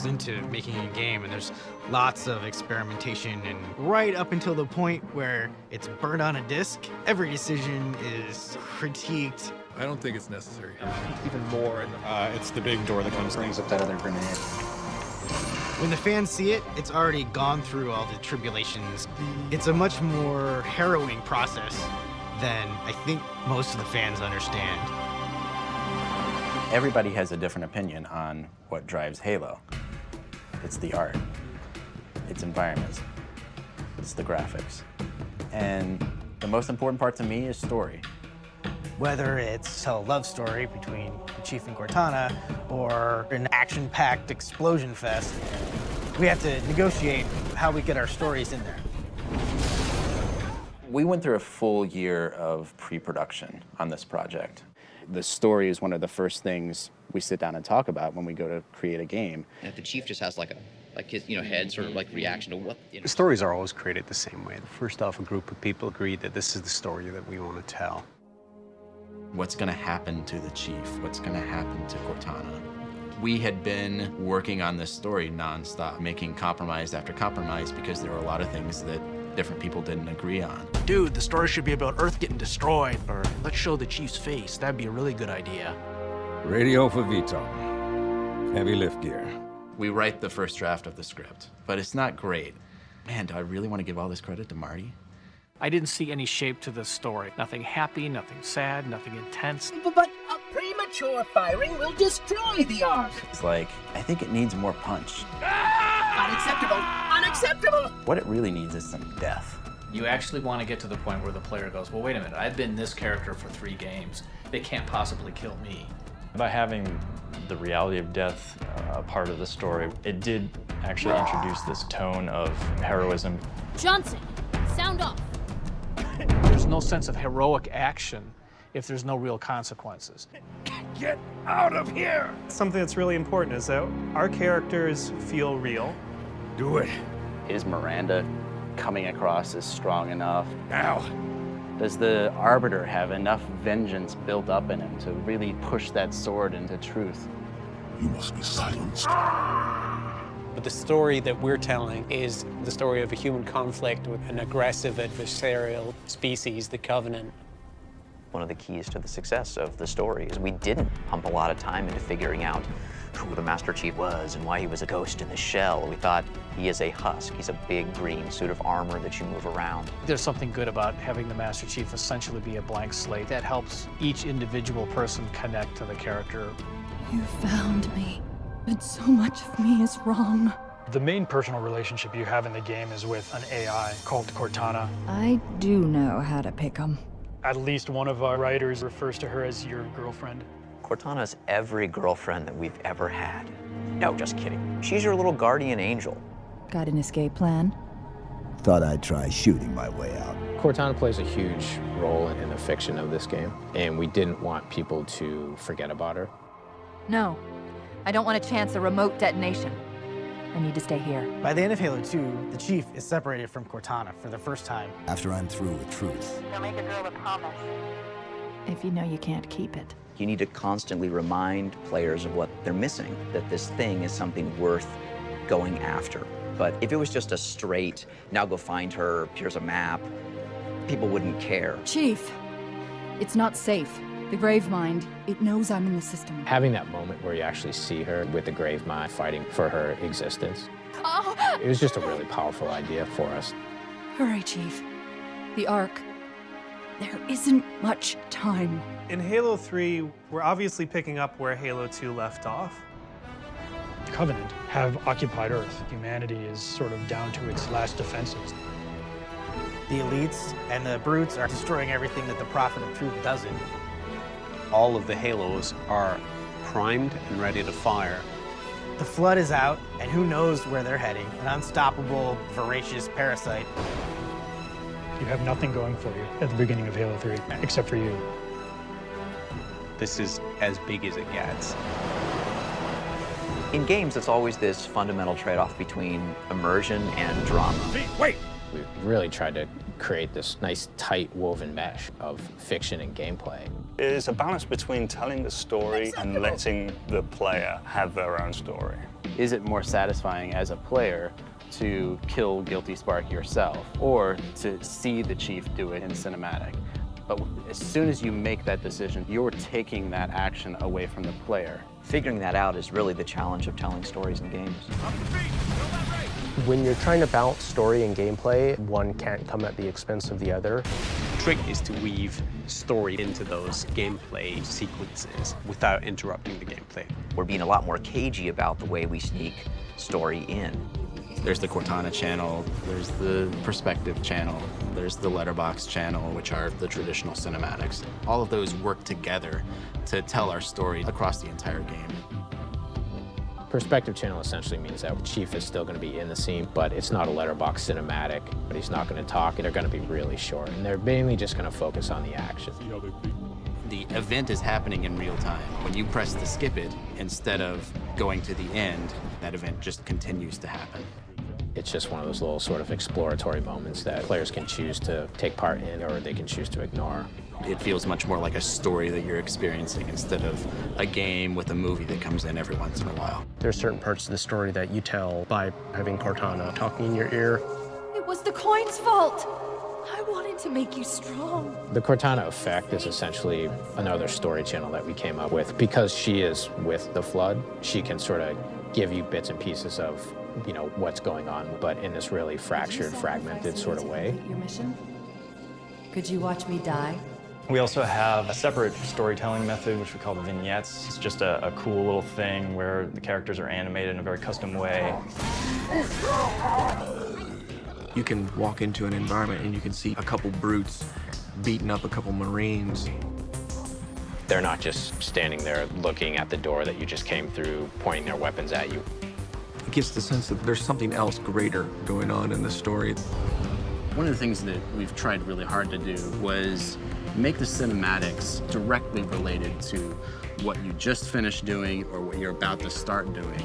into making a game, and there's lots of experimentation, and right up until the point where it's burned on a disc, every decision is critiqued. I don't think it's necessary. Even more. It's the big door that brings up that other grenade. When the fans see it, it's already gone through all the tribulations. It's a much more harrowing process than I think most of the fans understand. Everybody has a different opinion on what drives Halo. It's the art, it's environments, it's the graphics. And the most important part to me is story. Whether it's a love story between the Chief and Cortana or an action-packed explosion fest, we have to negotiate how we get our stories in there. We went through a full year of pre-production on this project. The story is one of the first things we sit down and talk about when we go to create a game. And if the Chief just has like his head sort of like reaction to what The stories are always created the same way. First off, a group of people agreed that this is the story that we want to tell. What's going to happen to the Chief? What's going to happen to Cortana? We had been working on this story nonstop, making compromise after compromise because there were a lot of things that different people didn't agree on. Dude, the story should be about Earth getting destroyed. Or let's show the Chief's face. That'd be a really good idea. Radio for VTOL. Heavy lift gear. We write the first draft of the script, but it's not great. Man, do I really want to give all this credit to Marty? I didn't see any shape to this story. Nothing happy, nothing sad, nothing intense. But a premature firing will destroy the Ark. It's like, I think it needs more punch. Unacceptable! Unacceptable! What it really needs is some death. You actually want to get to the point where the player goes, well, wait a minute, I've been this character for 3 games. They can't possibly kill me. By having the reality of death a part of the story, it did actually introduce this tone of heroism. Johnson, sound off. There's no sense of heroic action if there's no real consequences. Get out of here! Something that's really important is that our characters feel real. Do it. Is Miranda coming across as strong enough? Now. Does the Arbiter have enough vengeance built up in him to really push that sword into truth? You must be silenced. But the story that we're telling is the story of a human conflict with an aggressive adversarial species, the Covenant. One of the keys to the success of the story is we didn't pump a lot of time into figuring out who the Master Chief was and why he was a ghost in the shell. We thought he is a husk. He's a big green suit of armor that you move around. There's something good about having the Master Chief essentially be a blank slate. That helps each individual person connect to the character. You found me, but so much of me is wrong. The main personal relationship you have in the game is with an AI called Cortana. I do know how to pick 'em. At least one of our writers refers to her as your girlfriend. Cortana's every girlfriend that we've ever had. No, just kidding. She's your little guardian angel. Got an escape plan? Thought I'd try shooting my way out. Cortana plays a huge role in the fiction of this game, and we didn't want people to forget about her. No, I don't want to chance a remote detonation. I need to stay here. By the end of Halo 2, the Chief is separated from Cortana for the first time. After I'm through with truth. Don't make a girl a promise. If you know you can't keep it. You need to constantly remind players of what they're missing, that this thing is something worth going after. But if it was just a straight, now go find her, here's a map, people wouldn't care. Chief, it's not safe. The Gravemind, it knows I'm in the system. Having that moment where you actually see her with the Gravemind fighting for her existence, it was just a really powerful idea for us. Hurry, Chief. The Ark. There isn't much time. In Halo 3, we're obviously picking up where Halo 2 left off. The Covenant have occupied Earth. Humanity is sort of down to its last defenses. The elites and the brutes are destroying everything that the Prophet of Truth doesn't. All of the Halos are primed and ready to fire. The Flood is out, and who knows where they're heading. An unstoppable, voracious parasite. You have nothing going for you at the beginning of Halo 3, except for you. This is as big as it gets. In games, it's always this fundamental trade-off between immersion and drama. Wait! We really tried to create this nice, tight, woven mesh of fiction and gameplay. It is a balance between telling the story and letting the player have their own story. Is it more satisfying as a player to kill Guilty Spark yourself, or to see the Chief do it in cinematic? But as soon as you make that decision, you're taking that action away from the player. Figuring that out is really the challenge of telling stories in games. When you're trying to balance story and gameplay, one can't come at the expense of the other. The trick is to weave story into those gameplay sequences without interrupting the gameplay. We're being a lot more cagey about the way we sneak story in. There's the Cortana channel, there's the Perspective channel, there's the Letterbox channel, which are the traditional cinematics. All of those work together to tell our story across the entire game. Perspective channel essentially means that the Chief is still going to be in the scene, but it's not a Letterbox cinematic, but he's not going to talk. They're going to be really short, and they're mainly just going to focus on the action. The event is happening in real time. When you press to skip it, instead of going to the end, that event just continues to happen. It's just one of those little sort of exploratory moments that players can choose to take part in, or they can choose to ignore. It feels much more like a story that you're experiencing instead of a game with a movie that comes in every once in a while. There's certain parts of the story that you tell by having Cortana talking in your ear. It was the coin's fault. I wanted to make you strong. The Cortana effect is essentially another story channel that we came up with. Because she is with the Flood, she can sort of give you bits and pieces of, you know, what's going on, but in this really fractured, fragmented sort of way. Your mission? Could you watch me die? We also have a separate storytelling method, which we call the vignettes. It's just a cool little thing where the characters are animated in a very custom way. You can walk into an environment and you can see a couple brutes beating up a couple Marines. They're not just standing there looking at the door that you just came through, pointing their weapons at you. It gives the sense that there's something else greater going on in the story. One of the things that we've tried really hard to do was make the cinematics directly related to what you just finished doing or what you're about to start doing.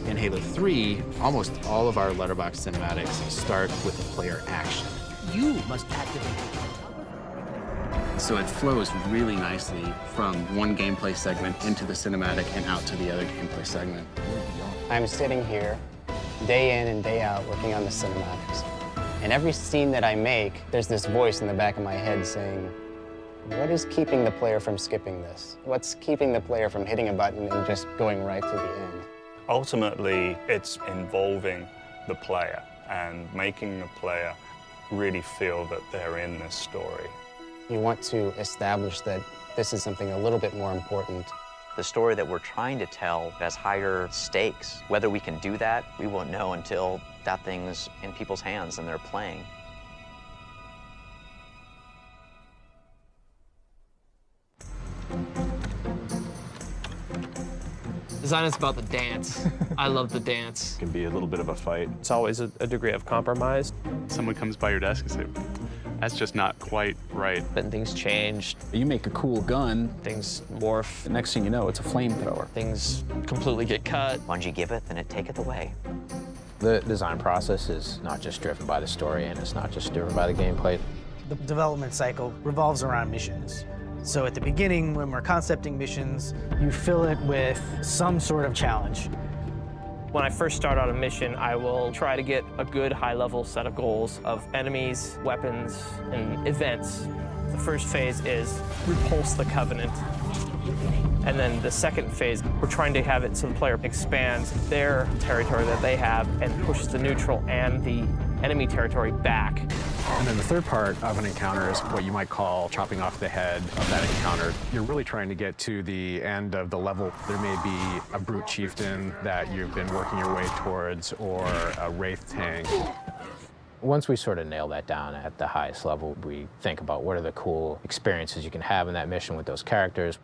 In Halo 3, almost all of our Letterbox cinematics start with player action. You must activate. So it flows really nicely from one gameplay segment into the cinematic and out to the other gameplay segment. I'm sitting here day in and day out working on the cinematics. And every scene that I make, there's this voice in the back of my head saying, what is keeping the player from skipping this? What's keeping the player from hitting a button and just going right to the end? Ultimately, it's involving the player and making the player really feel that they're in this story. You want to establish that this is something a little bit more important. The story that we're trying to tell has higher stakes. Whether we can do that, we won't know until that thing's in people's hands and they're playing. Design is about the dance. I love the dance. It can be a little bit of a fight. It's always a degree of compromise. Someone comes by your desk and says, that's just not quite right. Then things change. You make a cool gun. Things morph. The next thing you know, it's a flamethrower. Things completely get cut. Bungie giveth and it taketh away. The design process is not just driven by the story, and it's not just driven by the gameplay. The development cycle revolves around missions. So at the beginning, when we're concepting missions, you fill it with some sort of challenge. When I first start out a mission, I will try to get a good high-level set of goals of enemies, weapons, and events. The first phase is repulse the Covenant. And then the second phase, we're trying to have it so the player expands their territory that they have and pushes the neutral and the enemy territory back. And then the third part of an encounter is what you might call chopping off the head of that encounter. You're really trying to get to the end of the level. There may be a brute chieftain that you've been working your way towards, or a wraith tank. Once we sort of nail that down at the highest level, we think about what are the cool experiences you can have in that mission with those characters.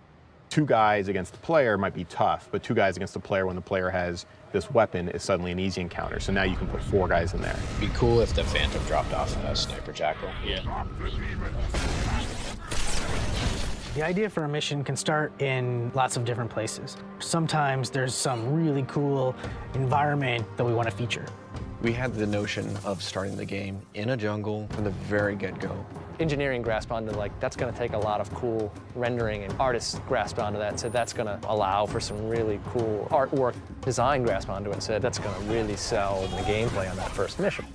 2 guys against the player might be tough, but 2 guys against the player when the player has this weapon is suddenly an easy encounter. So now you can put 4 guys in there. It'd be cool if the Phantom dropped off a sniper jackal. Yeah. The idea for a mission can start in lots of different places. Sometimes there's some really cool environment that we want to feature. We had the notion of starting the game in a jungle from the very get-go. Engineering grasped onto, like, that's going to take a lot of cool rendering, and artists grasped onto that and said that's going to allow for some really cool artwork. Design grasped onto it and said that's going to really sell the gameplay on that first mission.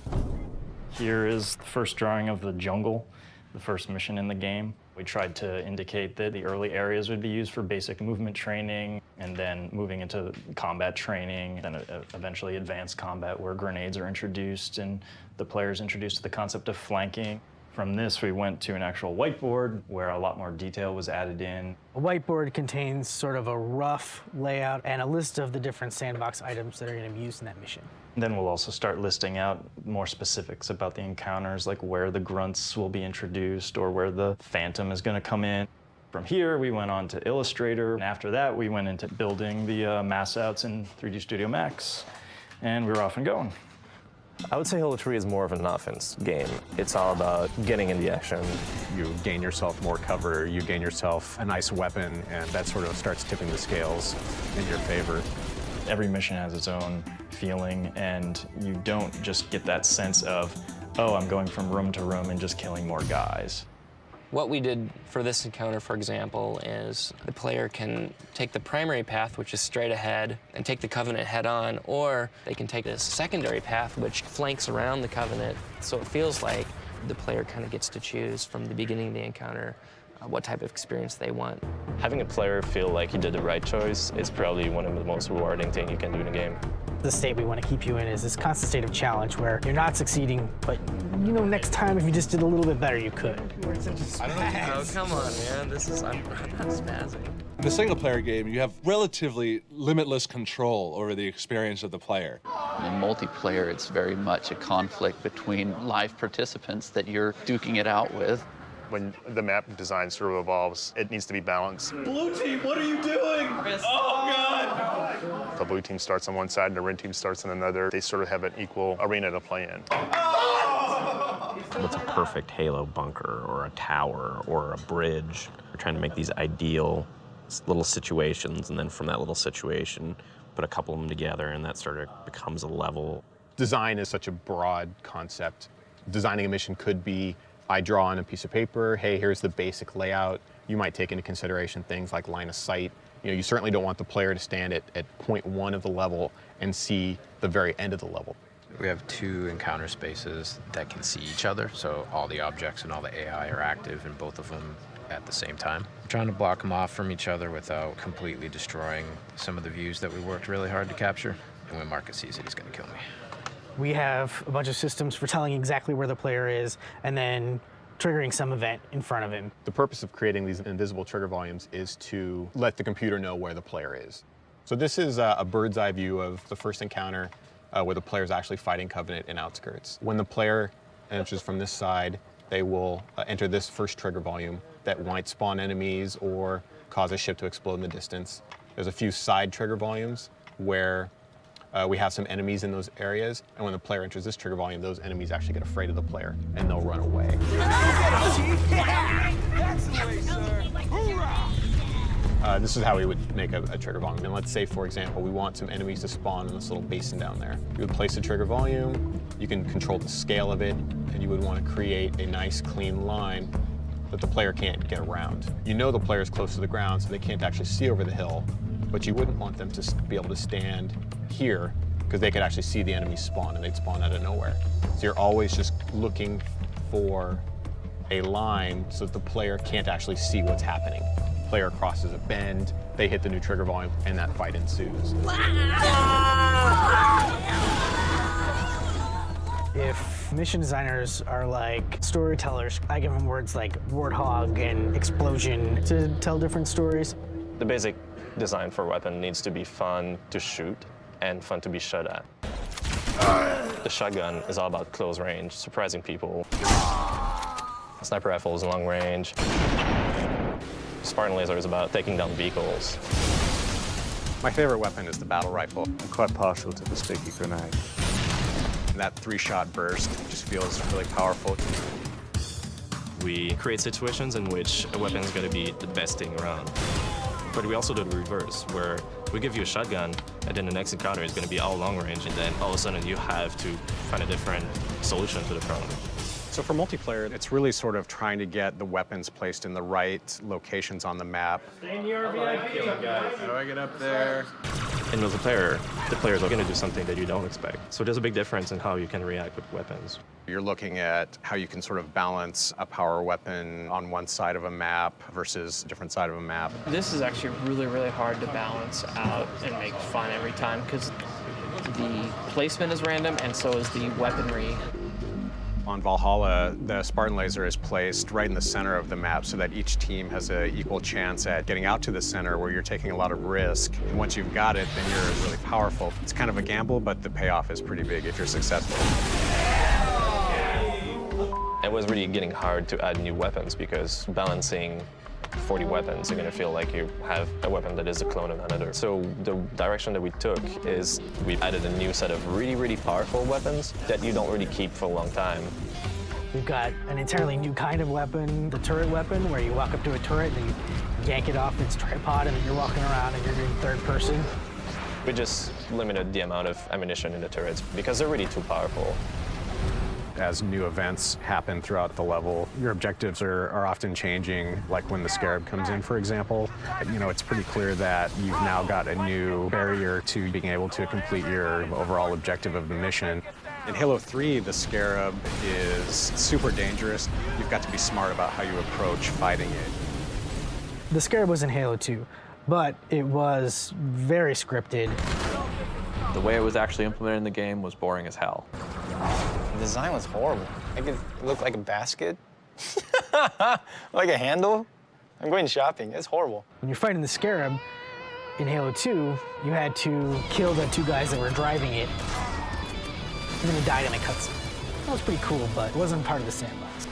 Here is the first drawing of the jungle, the first mission in the game. We tried to indicate that the early areas would be used for basic movement training, and then moving into combat training, then eventually advanced combat where grenades are introduced and the player's introduced to the concept of flanking. From this, we went to an actual whiteboard where a lot more detail was added in. A whiteboard contains sort of a rough layout and a list of the different sandbox items that are going to be used in that mission. Then we'll also start listing out more specifics about the encounters, like where the grunts will be introduced or where the phantom is going to come in. From here, we went on to Illustrator, and after that, we went into building the mass outs in 3D Studio Max, and we were off and going. I would say Halo 3 is more of an offense game. It's all about getting in the action. You gain yourself more cover, you gain yourself a nice weapon, and that sort of starts tipping the scales in your favor. Every mission has its own feeling, and you don't just get that sense of, oh, I'm going from room to room and just killing more guys. What we did for this encounter, for example, is the player can take the primary path, which is straight ahead, and take the Covenant head-on, or they can take this secondary path, which flanks around the Covenant. So it feels like the player kind of gets to choose from the beginning of the encounter what type of experience they want. Having a player feel like he did the right choice is probably one of the most rewarding things you can do in a game. The state we want to keep you in is this constant state of challenge where you're not succeeding, but you know next time if you just did a little bit better, you could. Oh, come on, man. This is, I'm not spazzing. In the single-player game, you have relatively limitless control over the experience of the player. In multiplayer, it's very much a conflict between live participants that you're duking it out with. When the map design sort of evolves, it needs to be balanced. Blue team, what are you doing? Oh, God! The blue team starts on one side and the red team starts on another. They sort of have an equal arena to play in. What's a perfect Halo bunker or a tower or a bridge? We're trying to make these ideal little situations, and then from that little situation, put a couple of them together, and that sort of becomes a level. Design is such a broad concept. Designing a mission could be, I draw on a piece of paper, hey, here's the basic layout. You might take into consideration things like line of sight. You know, you certainly don't want the player to stand at point 1 of the level and see the very end of the level. We have 2 encounter spaces that can see each other, so all the objects and all the AI are active in both of them at the same time. I'm trying to block them off from each other without completely destroying some of the views that we worked really hard to capture. And when Marcus sees it, he's going to kill me. We have a bunch of systems for telling exactly where the player is and then triggering some event in front of him. The purpose of creating these invisible trigger volumes is to let the computer know where the player is. So this is a bird's eye view of the first encounter where the player is actually fighting Covenant in outskirts. When the player enters from this side, they will enter this first trigger volume that might spawn enemies or cause a ship to explode in the distance. There's a few side trigger volumes where we have some enemies in those areas, and when the player enters this trigger volume, those enemies actually get afraid of the player, and they'll run away. This is how we would make a trigger volume. And let's say, for example, we want some enemies to spawn in this little basin down there. You would place the trigger volume, you can control the scale of it, and you would want to create a nice, clean line that the player can't get around. You know the player is close to the ground, so they can't actually see over the hill, but you wouldn't want them to be able to stand here because they could actually see the enemy spawn, and they'd spawn out of nowhere. So you're always just looking for a line so that the player can't actually see what's happening. The player crosses a bend, they hit the new trigger volume, and that fight ensues. If mission designers are like storytellers, I give them words like Warthog and explosion to tell different stories. The basic design for a weapon needs to be fun to shoot and fun to be shot at. The shotgun is all about close range, surprising people. The sniper rifle is long range. Spartan laser is about taking down vehicles. My favorite weapon is the battle rifle. I'm quite partial to the sticky grenade. And that 3-shot burst just feels really powerful. We create situations in which a weapon is going to be the best thing around. But we also do the reverse, where We give you a shotgun, and then the next encounter is going to be all long range, and then all of a sudden you have to find a different solution to the problem. So for multiplayer, it's really sort of trying to get the weapons placed in the right locations on the map. Stay near VIP. How do I get up there? In multiplayer, the players are going to do something that you don't expect. So there's a big difference in how you can react with weapons. You're looking at how you can sort of balance a power weapon on one side of a map versus a different side of a map. This is actually really, really hard to balance out and make fun every time because the placement is random and so is the weaponry. On Valhalla, the Spartan laser is placed right in the center of the map so that each team has an equal chance at getting out to the center where you're taking a lot of risk. And once you've got it, then you're really powerful. It's kind of a gamble, but the payoff is pretty big if you're successful. It was really getting hard to add new weapons because balancing 40 weapons, you're going to feel like you have a weapon that is a clone of another. So the direction that we took is we added a new set of really, really powerful weapons that you don't really keep for a long time. We've got an entirely new kind of weapon, the turret weapon, where you walk up to a turret and you yank it off its tripod and then you're walking around and you're doing third person. We just limited the amount of ammunition in the turrets because they're really too powerful. As new events happen throughout the level, your objectives are often changing, like when the Scarab comes in, for example. You know, it's pretty clear that you've now got a new barrier to being able to complete your overall objective of the mission. In Halo 3, the Scarab is super dangerous. You've got to be smart about how you approach fighting it. The Scarab was in Halo 2, but it was very scripted. The way it was actually implemented in the game was boring as hell. The design was horrible. It looked like a basket, like a handle. I'm going shopping. It's horrible. When you're fighting the Scarab in Halo 2, you had to kill the two guys that were driving it, and then you died in a cutscene. That was pretty cool, but it wasn't part of the sandbox.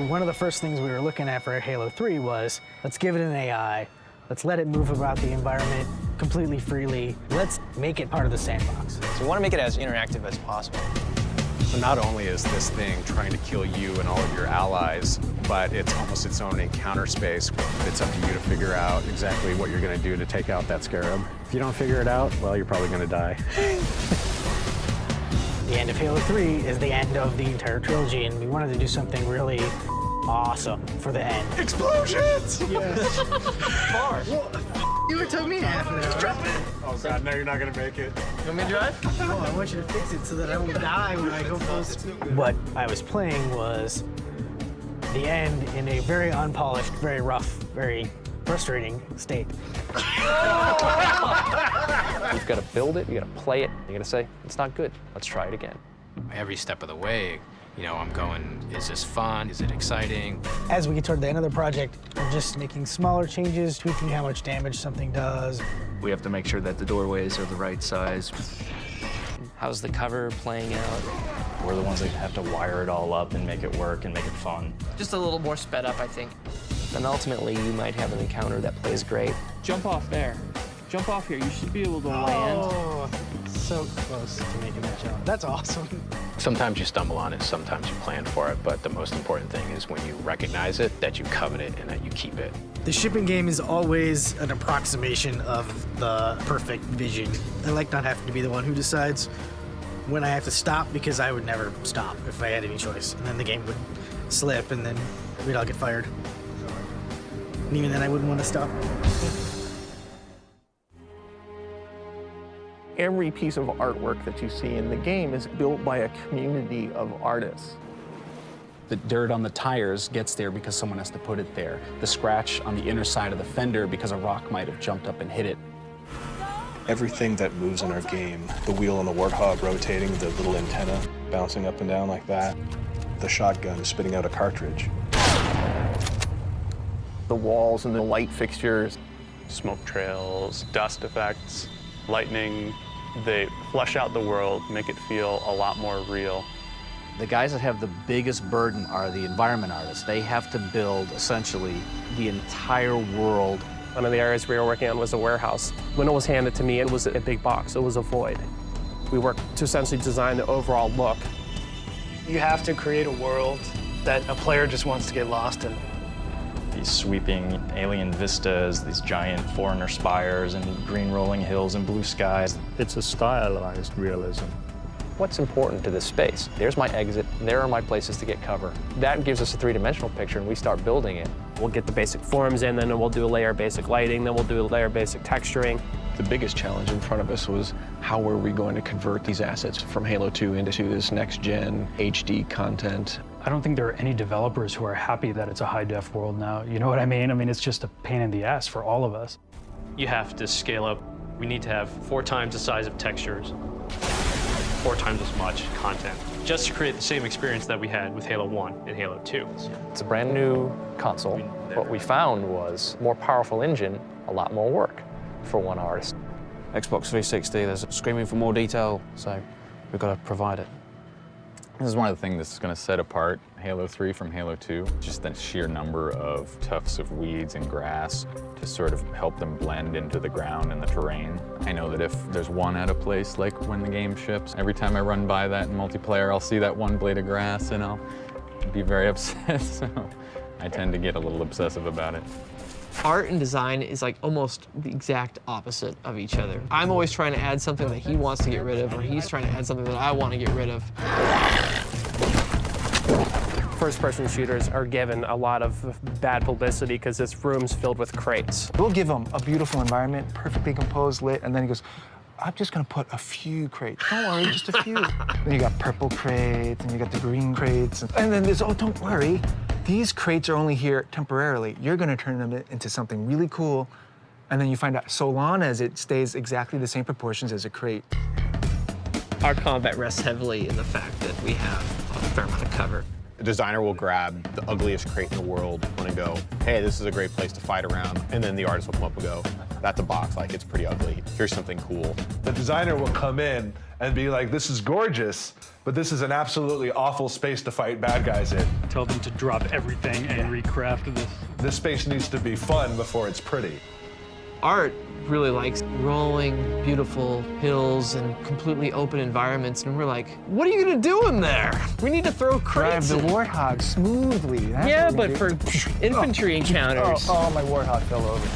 One of the first things we were looking at for Halo 3 was, let's give it an AI, let's let it move about the environment completely freely. Let's make it part of the sandbox. So we want to make it as interactive as possible. So not only is this thing trying to kill you and all of your allies, but it's almost its own encounter space. It's up to you to figure out exactly what you're going to do to take out that Scarab. If you don't figure it out, well, you're probably going to die. The end of Halo 3 is the end of the entire trilogy, and we wanted to do something really awesome for the end. Explosions! Yes. Far. You were telling me half an hour. Drop it. Oh God, no, you're not gonna make it. You want me to drive? No, I want you to fix it so that I won't die when I go full speed. What I was playing was the end in a very unpolished, very rough, very frustrating state. You've got to build it, you got to play it, you got to say, it's not good, let's try it again. Every step of the way, you know, I'm going, is this fun? Is it exciting? As we get toward the end of the project, we're just making smaller changes, tweaking how much damage something does. We have to make sure that the doorways are the right size. How's the cover playing out? We're the ones that have to wire it all up and make it work and make it fun. Just a little more sped up, I think. And ultimately, you might have an encounter that plays great. Jump off there. Jump off here. You should be able to land. Oh, so close to making that jump. That's awesome. Sometimes you stumble on it, sometimes you plan for it, but the most important thing is when you recognize it, that you covet it and that you keep it. The shipping game is always an approximation of the perfect vision. I like not having to be the one who decides when I have to stop, because I would never stop if I had any choice. And then the game would slip and then we'd all get fired. And even then I wouldn't want to stop. Every piece of artwork that you see in the game is built by a community of artists. The dirt on the tires gets there because someone has to put it there. The scratch on the inner side of the fender because a rock might have jumped up and hit it. Everything that moves in our game, the wheel on the Warthog rotating, the little antenna bouncing up and down like that, the shotgun spitting out a cartridge. The walls and the light fixtures. Smoke trails, dust effects, lightning, they flesh out the world, make it feel a lot more real. The guys that have the biggest burden are the environment artists. They have to build essentially the entire world. One of the areas we were working on was a warehouse. When it was handed to me, it was a big box. It was a void. We worked to essentially design the overall look. You have to create a world that a player just wants to get lost in. These sweeping alien vistas, these giant foreigner spires, and green rolling hills and blue skies. It's a stylized realism. What's important to this space? There's my exit, there are my places to get cover. That gives us a three-dimensional picture, and we start building it. We'll get the basic forms in, then we'll do a layer basic lighting, then we'll do a layer basic texturing. The biggest challenge in front of us was how were we going to convert these assets from Halo 2 into this next-gen HD content. I don't think there are any developers who are happy that it's a high-def world now. You know what I mean? I mean, it's just a pain in the ass for all of us. You have to scale up. We need to have 4 times the size of textures, 4 times as much content, just to create the same experience that we had with Halo 1 and Halo 2. It's a brand new console. What we found was more powerful engine, a lot more work for one artist. Xbox 360, there's screaming for more detail, so we've got to provide it. This is one of the things that's going to set apart Halo 3 from Halo 2, just the sheer number of tufts of weeds and grass to sort of help them blend into the ground and the terrain. I know that if there's one out of place, like when the game ships, every time I run by that in multiplayer, I'll see that one blade of grass and I'll be very upset, so I tend to get a little obsessive about it. Art and design is like almost the exact opposite of each other. I'm always trying to add something that he wants to get rid of, or he's trying to add something that I want to get rid of. First-person shooters are given a lot of bad publicity because this room's filled with crates. We'll give him a beautiful environment, perfectly composed, lit, and then he goes, I'm just gonna put a few crates. Don't worry, just a few. Then you got purple crates, and you got the green crates. And then there's, oh, don't worry. These crates are only here temporarily. You're gonna turn them into something really cool, and then you find out so long as it stays exactly the same proportions as a crate. Our combat rests heavily in the fact that we have a fair amount of cover. The designer will grab the ugliest crate in the world and go, hey, this is a great place to fight around. And then the artist will come up and go, that's a box, like it's pretty ugly. Here's something cool. The designer will come in and be like, this is gorgeous, but this is an absolutely awful space to fight bad guys in. Tell them to drop everything and recraft this. This space needs to be fun before it's pretty. Art really likes rolling, beautiful hills and completely open environments, and we're like, what are you gonna do in there? We need to throw crates Drive the Warthog smoothly. That's yeah, what we but do. for infantry encounters. Oh, my Warthog fell over.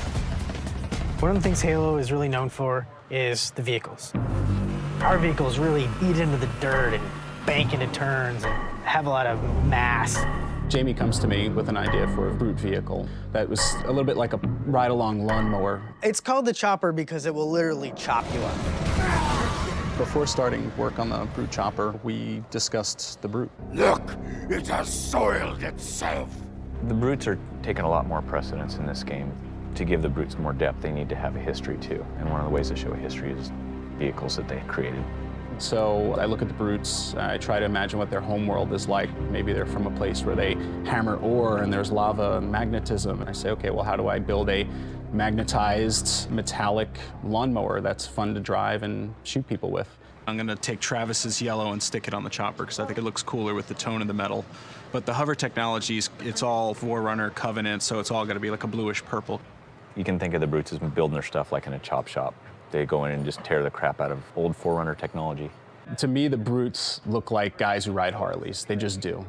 One of the things Halo is really known for is the vehicles. Our vehicles really eat into the dirt and bank into turns and have a lot of mass. Jamie comes to me with an idea for a brute vehicle that was a little bit like a ride-along lawnmower. It's called the chopper because it will literally chop you up. Before starting work on the brute chopper, we discussed the brute. Look, it has soiled itself. The brutes are taking a lot more precedence in this game. To give the brutes more depth, they need to have a history too. And one of the ways to show a history is vehicles that they created. So I look at the brutes, I try to imagine what their home world is like. Maybe they're from a place where they hammer ore and there's lava and magnetism. And I say, okay, well, how do I build a magnetized metallic lawnmower that's fun to drive and shoot people with? I'm gonna take Travis's yellow and stick it on the chopper because I think it looks cooler with the tone of the metal. But the hover technologies, it's all Forerunner, Covenant, so it's all gonna be like a bluish purple. You can think of the brutes as building their stuff like in a chop shop. They go in and just tear the crap out of old Forerunner technology. To me, the brutes look like guys who ride Harleys. They just do.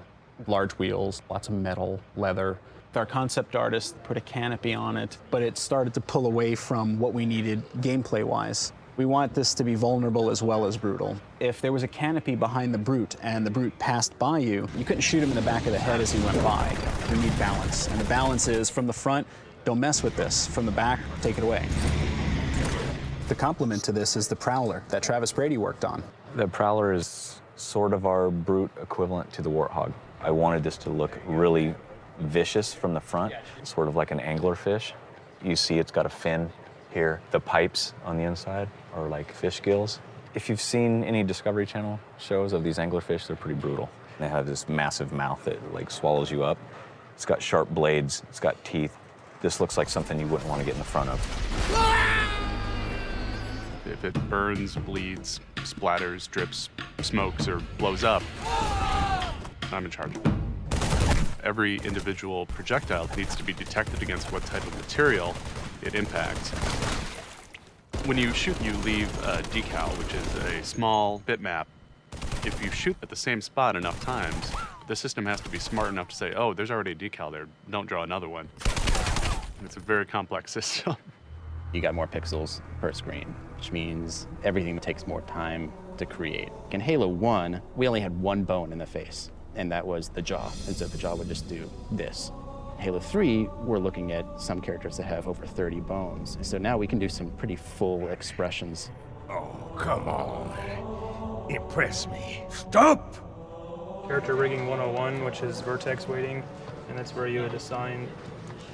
Large wheels, lots of metal, leather. Our concept artist put a canopy on it, but it started to pull away from what we needed gameplay-wise. We want this to be vulnerable as well as brutal. If there was a canopy behind the brute and the brute passed by you, you couldn't shoot him in the back of the head as he went by. We need balance, and the balance is from the front, don't mess with this. From the back, take it away. The complement to this is the Prowler that Travis Brady worked on. The Prowler is sort of our brute equivalent to the Warthog. I wanted this to look really vicious from the front, sort of like an anglerfish. You see it's got a fin here. The pipes on the inside are like fish gills. If you've seen any Discovery Channel shows of these anglerfish, they're pretty brutal. They have this massive mouth that like swallows you up. It's got sharp blades, it's got teeth. This looks like something you wouldn't want to get in the front of. If it burns, bleeds, splatters, drips, smokes, or blows up, I'm in charge. Every individual projectile needs to be detected against what type of material it impacts. When you shoot, you leave a decal, which is a small bitmap. If you shoot at the same spot enough times, The system has to be smart enough to say, oh, there's already a decal there, don't draw another one. It's a very complex system. You got more pixels per screen, which means everything takes more time to create. In Halo 1, we only had one bone in the face, and that was the jaw. And so the jaw would just do this. Halo 3, we're looking at some characters that have over 30 bones. So now we can do some pretty full expressions. Oh, come on. Impress me. Stop! Character rigging 101, which is vertex weighting, and that's where you would assign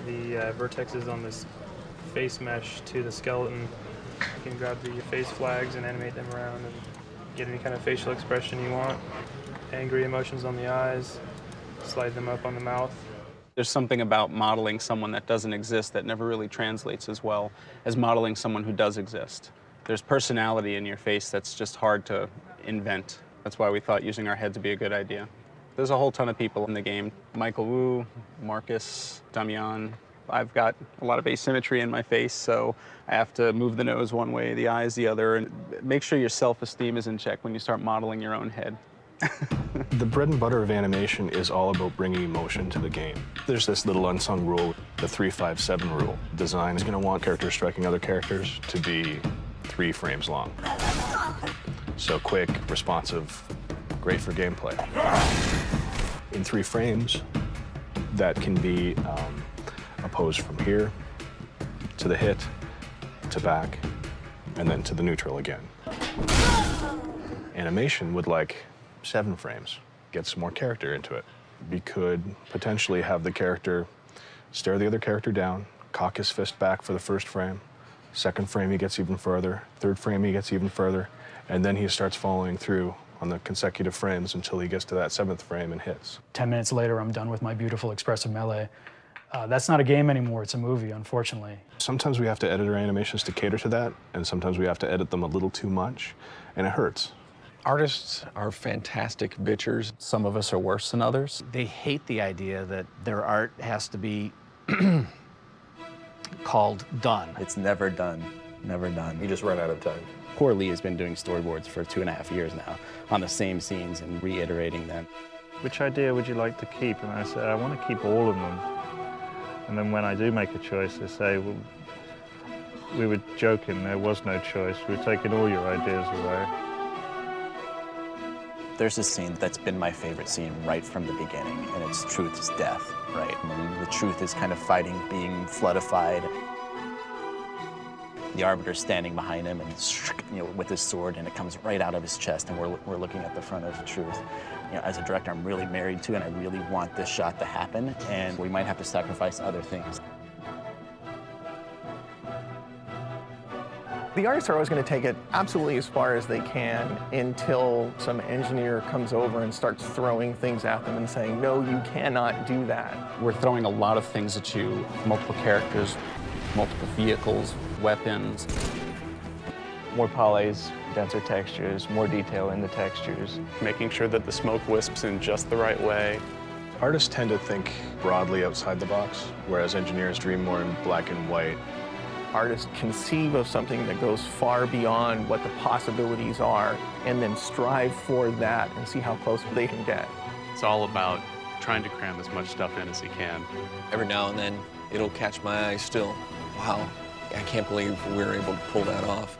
the vertexes on this face mesh to the skeleton. You can grab the face flags and animate them around and get any kind of facial expression you want. Angry emotions on the eyes, slide them up on the mouth. There's something about modeling someone that doesn't exist that never really translates as well as modeling someone who does exist. There's personality in your face that's just hard to invent. That's why we thought using our heads would be a good idea. There's a whole ton of people in the game. Michael Wu, Marcus, Damian. I've got a lot of asymmetry in my face, so I have to move the nose one way, the eyes the other, and make sure your self-esteem is in check when you start modeling your own head. The bread and butter of animation is all about bringing emotion to the game. There's this little unsung rule, the 3-5-7 rule. Design is going to want characters striking other characters to be 3 frames long. So quick, responsive, great for gameplay. In 3 frames, that can be a pose from here to the hit, to back, and then to the neutral again. Animation would like 7 frames, get some more character into it. We could potentially have the character stare the other character down, cock his fist back for the first frame. Second frame, he gets even further. Third frame, he gets even further. And then he starts following through on the consecutive frames until he gets to that 7th frame and hits. 10 minutes later, I'm done with my beautiful expressive melee. That's not a game anymore, it's a movie, unfortunately. Sometimes we have to edit our animations to cater to that, and sometimes we have to edit them a little too much, and it hurts. Artists are fantastic bitchers. Some of us are worse than others. They hate the idea that their art has to be called done. It's never done, never done. You just run out of time. Poor Lee has been doing storyboards for 2.5 years now on the same scenes and reiterating them. Which idea would you like to keep? And I say, I want to keep all of them. And then when I do make a choice, they say, well, we were joking, there was no choice. We're taking all your ideas away. There's this scene that's been my favorite scene right from the beginning, and it's truth is death, right? And the truth is kind of fighting, being floodified. The Arbiter's standing behind him and with his sword, and it comes right out of his chest, and we're looking at the front of truth. As a director, I'm really married to, and I really want this shot to happen, and we might have to sacrifice other things. The artists are always going to take it absolutely as far as they can until some engineer comes over and starts throwing things at them and saying, no, you cannot do that. We're throwing a lot of things at you, multiple characters, multiple vehicles, weapons. More polys, denser textures, more detail in the textures. Making sure that the smoke wisps in just the right way. Artists tend to think broadly outside the box, whereas engineers dream more in black and white. Artists conceive of something that goes far beyond what the possibilities are and then strive for that and see how close they can get. It's all about trying to cram as much stuff in as he can. Every now and then, it'll catch my eye still. Wow, I can't believe we were able to pull that off.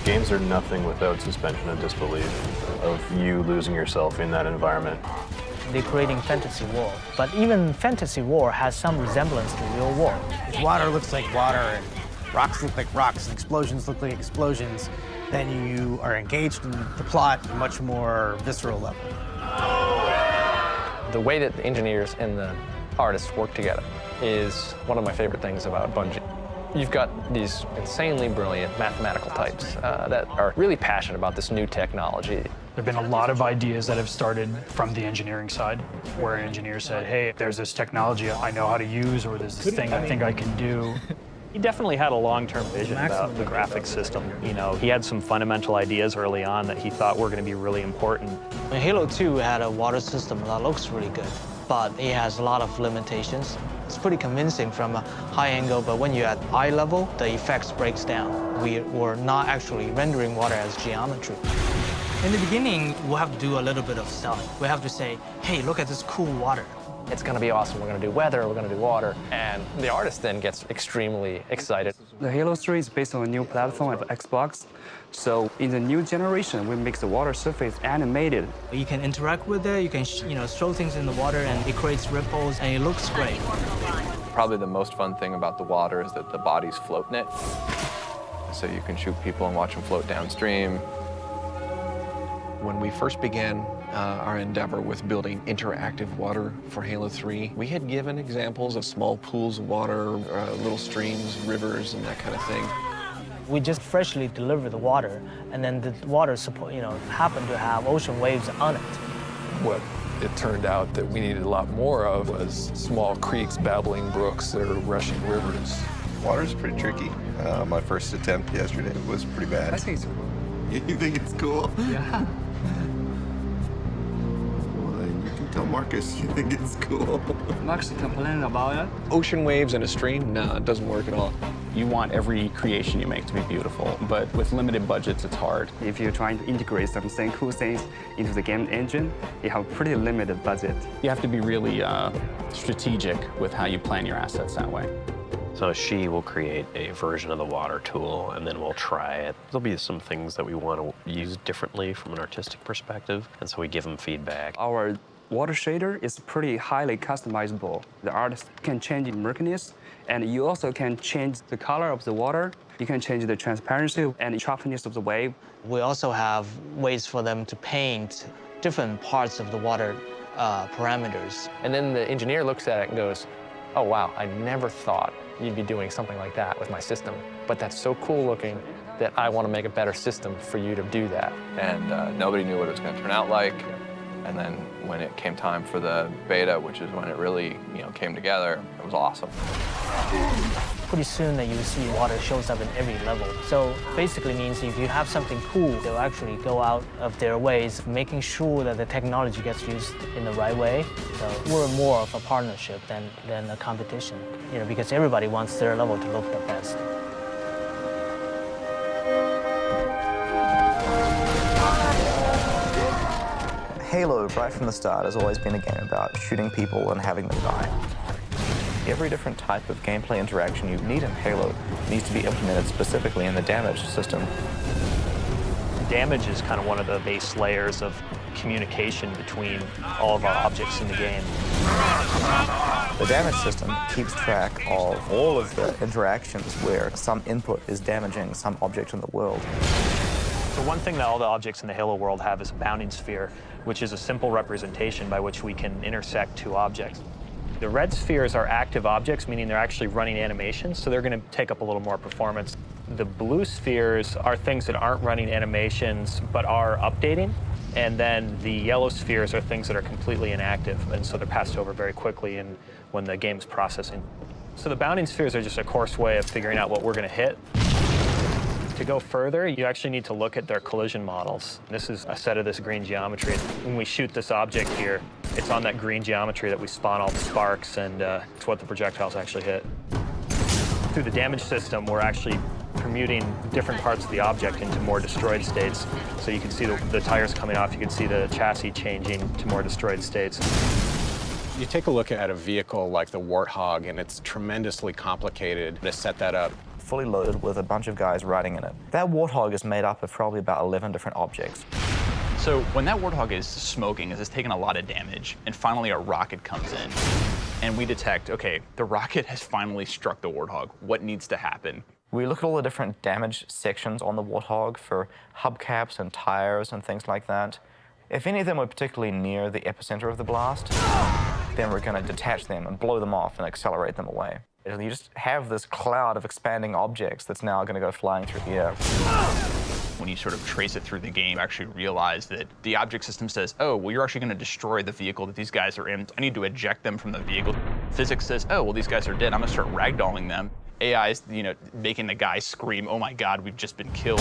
Games are nothing without suspension of disbelief, of you losing yourself in that environment. They're creating fantasy world, but even fantasy world has some resemblance to real world. If water looks like water and rocks look like rocks and explosions look like explosions, then you are engaged in the plot at a much more visceral level. The way that the engineers and the artists work together is one of my favorite things about Bungie. You've got these insanely brilliant mathematical types that are really passionate about this new technology. There have been a lot of ideas that have started from the engineering side, where an engineer said, hey, there's this technology I know how to use, or there's this thing I think I can do. He definitely had a long-term vision about the graphics system. You know, he had some fundamental ideas early on that he thought were going to be really important. Halo 2 had a water system that looks really good, but it has a lot of limitations. It's pretty convincing from a high angle, but when you're at eye level, the effects breaks down. We were not actually rendering water as geometry. In the beginning, we'll have to do a little bit of selling. We have to say, hey, look at this cool water. It's going to be awesome. We're going to do weather, we're going to do water. And the artist then gets extremely excited. The Halo 3 is based on a new platform of Xbox. So in the new generation, we make the water surface animated. You can interact with it, you can throw things in the water, and it creates ripples, and it looks great. Probably the most fun thing about the water is that the bodies float in it. So you can shoot people and watch them float downstream. When we first began our endeavor with building interactive water for Halo 3, we had given examples of small pools of water, little streams, rivers, and that kind of thing. We just freshly deliver the water, and then the water happened to have ocean waves on it. What it turned out that we needed a lot more of was small creeks, babbling brooks, or rushing rivers. Water's pretty tricky. My first attempt yesterday was pretty bad. I think it's cool. You think it's cool? Yeah. Well, then you can tell Marcus you think it's cool. Marcus is complaining about it. Ocean waves in a stream? Nah, it doesn't work at all. You want every creation you make to be beautiful, but with limited budgets, it's hard. If you're trying to integrate some cool things into the game engine, you have a pretty limited budget. You have to be really strategic with how you plan your assets that way. So she will create a version of the water tool, and then we'll try it. There'll be some things that we want to use differently from an artistic perspective, and so we give them feedback. Our water shader is pretty highly customizable. The artist can change the murkiness, and you also can change the color of the water. You can change the transparency and sharpness of the wave. We also have ways for them to paint different parts of the water parameters. And then the engineer looks at it and goes, oh, wow, I never thought you'd be doing something like that with my system. But that's so cool looking that I want to make a better system for you to do that. And nobody knew what it was going to turn out like. And then when it came time for the beta, which is when it really came together, it was awesome. Pretty soon that you will see water shows up in every level. So basically means if you have something cool, they'll actually go out of their ways, making sure that the technology gets used in the right way. So we're more of a partnership than a competition, because everybody wants their level to look the best. Halo, right from the start, has always been a game about shooting people and having them die. Every different type of gameplay interaction you need in Halo needs to be implemented specifically in the damage system. Damage is kind of one of the base layers of communication between all of our objects in the game. The damage system keeps track of all of the interactions where some input is damaging some object in the world. So one thing that all the objects in the Halo world have is a bounding sphere, which is a simple representation by which we can intersect two objects. The red spheres are active objects, meaning they're actually running animations, so they're going to take up a little more performance. The blue spheres are things that aren't running animations but are updating, and then the yellow spheres are things that are completely inactive, and so they're passed over very quickly when the game's processing. So the bounding spheres are just a coarse way of figuring out what we're going to hit. To go further, you actually need to look at their collision models. This is a set of this green geometry. When we shoot this object here, it's on that green geometry that we spawn all the sparks, and it's what the projectiles actually hit. Through the damage system, we're actually permuting different parts of the object into more destroyed states. So you can see the tires coming off, you can see the chassis changing to more destroyed states. You take a look at a vehicle like the Warthog, and it's tremendously complicated to set that up. Fully loaded with a bunch of guys riding in it. That Warthog is made up of probably about 11 different objects. So when that Warthog is smoking, it's taking a lot of damage, and finally a rocket comes in, and we detect, okay, the rocket has finally struck the Warthog. What needs to happen? We look at all the different damage sections on the Warthog for hubcaps and tires and things like that. If any of them were particularly near the epicenter of the blast, then we're going to detach them and blow them off and accelerate them away. You just have this cloud of expanding objects that's now going to go flying through the air. When you sort of trace it through the game, actually realize that the object system says, oh, well, you're actually going to destroy the vehicle that these guys are in. I need to eject them from the vehicle. Physics says, oh, well, these guys are dead. I'm going to start ragdolling them. AI is, making the guy scream, oh my God, we've just been killed.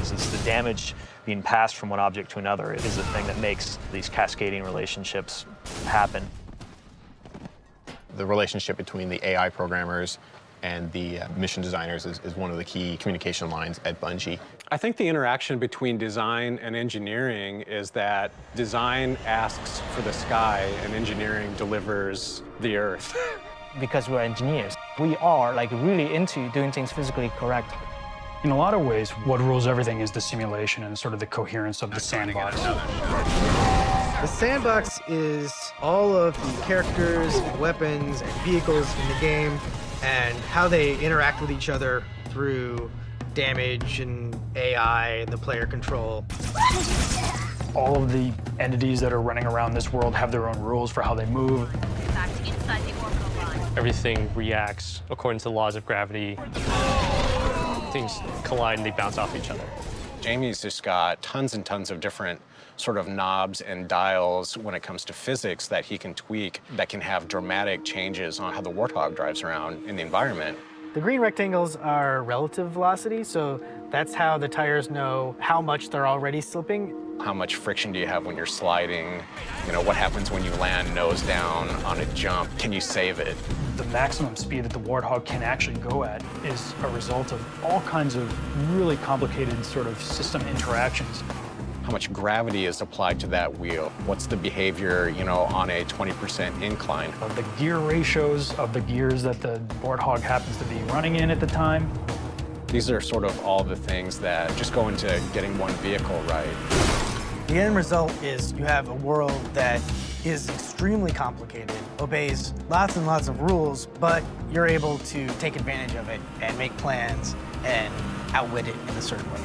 Since the damage being passed from one object to another is the thing that makes these cascading relationships happen. The relationship between the AI programmers and the mission designers is one of the key communication lines at Bungie. I think the interaction between design and engineering is that design asks for the sky and engineering delivers the earth. Because we're engineers, we are like really into doing things physically correct. In a lot of ways, what rules everything is the simulation and sort of the coherence of the sandbox. The sandbox is all of the characters, weapons, and vehicles in the game, and how they interact with each other through damage and AI and the player control. All of the entities that are running around this world have their own rules for how they move. Everything reacts according to the laws of gravity. Things collide and they bounce off each other. Jamie's just got tons and tons of different sort of knobs and dials when it comes to physics that he can tweak that can have dramatic changes on how the Warthog drives around in the environment. The green rectangles are relative velocity, so that's how the tires know how much they're already slipping. How much friction do you have when you're sliding? You know, what happens when you land nose down on a jump? Can you save it? The maximum speed that the Warthog can actually go at is a result of all kinds of really complicated sort of system interactions. How much gravity is applied to that wheel? What's the behavior, you know, on a 20% incline? The gear ratios of the gears that the Warthog happens to be running in at the time. These are sort of all the things that just go into getting one vehicle right. The end result is you have a world that is extremely complicated, obeys lots and lots of rules, but you're able to take advantage of it and make plans and outwit it in a certain way.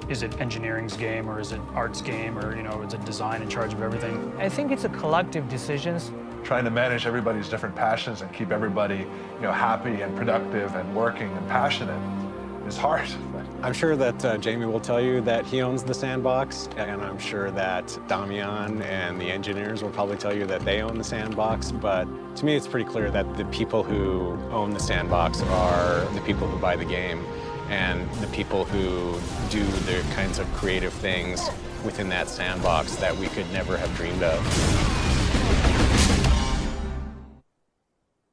Is it engineering's game, or is it art's game, or is it design in charge of everything? I think it's a collective decisions. Trying to manage everybody's different passions and keep everybody, happy and productive and working and passionate is hard. I'm sure that Jamie will tell you that he owns the sandbox, and I'm sure that Damian and the engineers will probably tell you that they own the sandbox, but to me it's pretty clear that the people who own the sandbox are the people who buy the game and the people who do the kinds of creative things within that sandbox that we could never have dreamed of.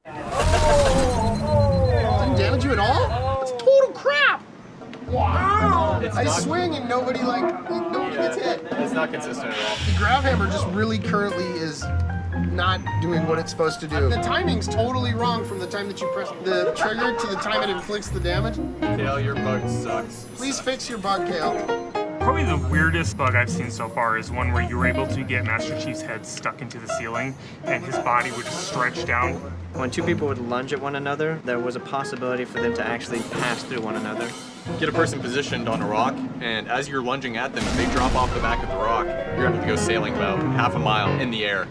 Didn't damage you at all? It's total crap! Wow! I swing and nobody gets hit. It's not consistent at all. The grab hammer just really currently is not doing what it's supposed to do. The timing's totally wrong from the time that you press the trigger to the time it inflicts the damage. Kale, your bug sucks. Please fix your bug, Kale. Probably the weirdest bug I've seen so far is one where you were able to get Master Chief's head stuck into the ceiling and his body would stretch down. When two people would lunge at one another, there was a possibility for them to actually pass through one another. Get a person positioned on a rock, and as you're lunging at them, if they drop off the back of the rock, you're gonna have to go sailing about half a mile in the air.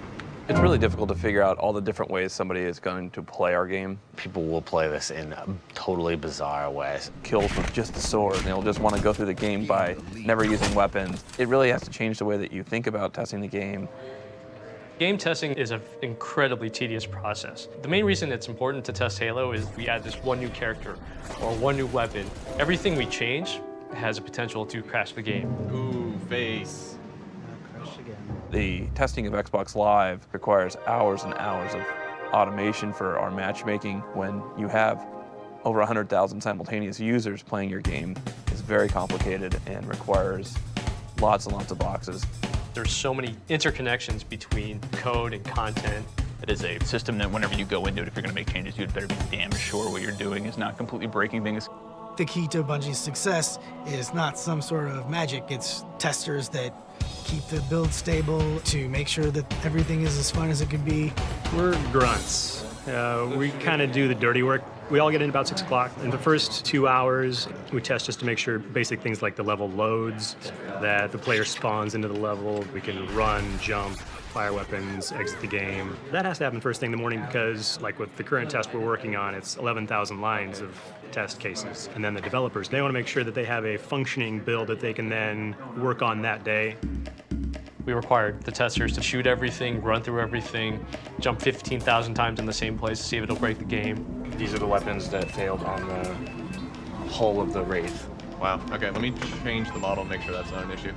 It's really difficult to figure out all the different ways somebody is going to play our game. People will play this in totally bizarre ways. Kills with just the sword. They'll just want to go through the game by never using weapons. It really has to change the way that you think about testing the game. Game testing is an incredibly tedious process. The main reason it's important to test Halo is we add this one new character or one new weapon. Everything we change has a potential to crash the game. Ooh, face. The testing of Xbox Live requires hours and hours of automation for our matchmaking. When you have over 100,000 simultaneous users playing your game, it's very complicated and requires lots and lots of boxes. There's so many interconnections between code and content. It is a system that whenever you go into it, if you're going to make changes, you'd better be damn sure what you're doing is not completely breaking things. The key to Bungie's success is not some sort of magic. It's testers that keep the build stable to make sure that everything is as fun as it could be. We're grunts. We kind of do the dirty work. We all get in about 6 o'clock. In the first 2 hours, we test just to make sure basic things like the level loads, that the player spawns into the level, we can run, jump, fire weapons, exit the game. That has to happen first thing in the morning because, like with the current test we're working on, it's 11,000 lines of test cases. And then the developers, they want to make sure that they have a functioning build that they can then work on that day. We required the testers to shoot everything, run through everything, jump 15,000 times in the same place to see if it'll break the game. These are the weapons that failed on the hull of the Wraith. Wow, okay, let me change the model and make sure that's not an issue.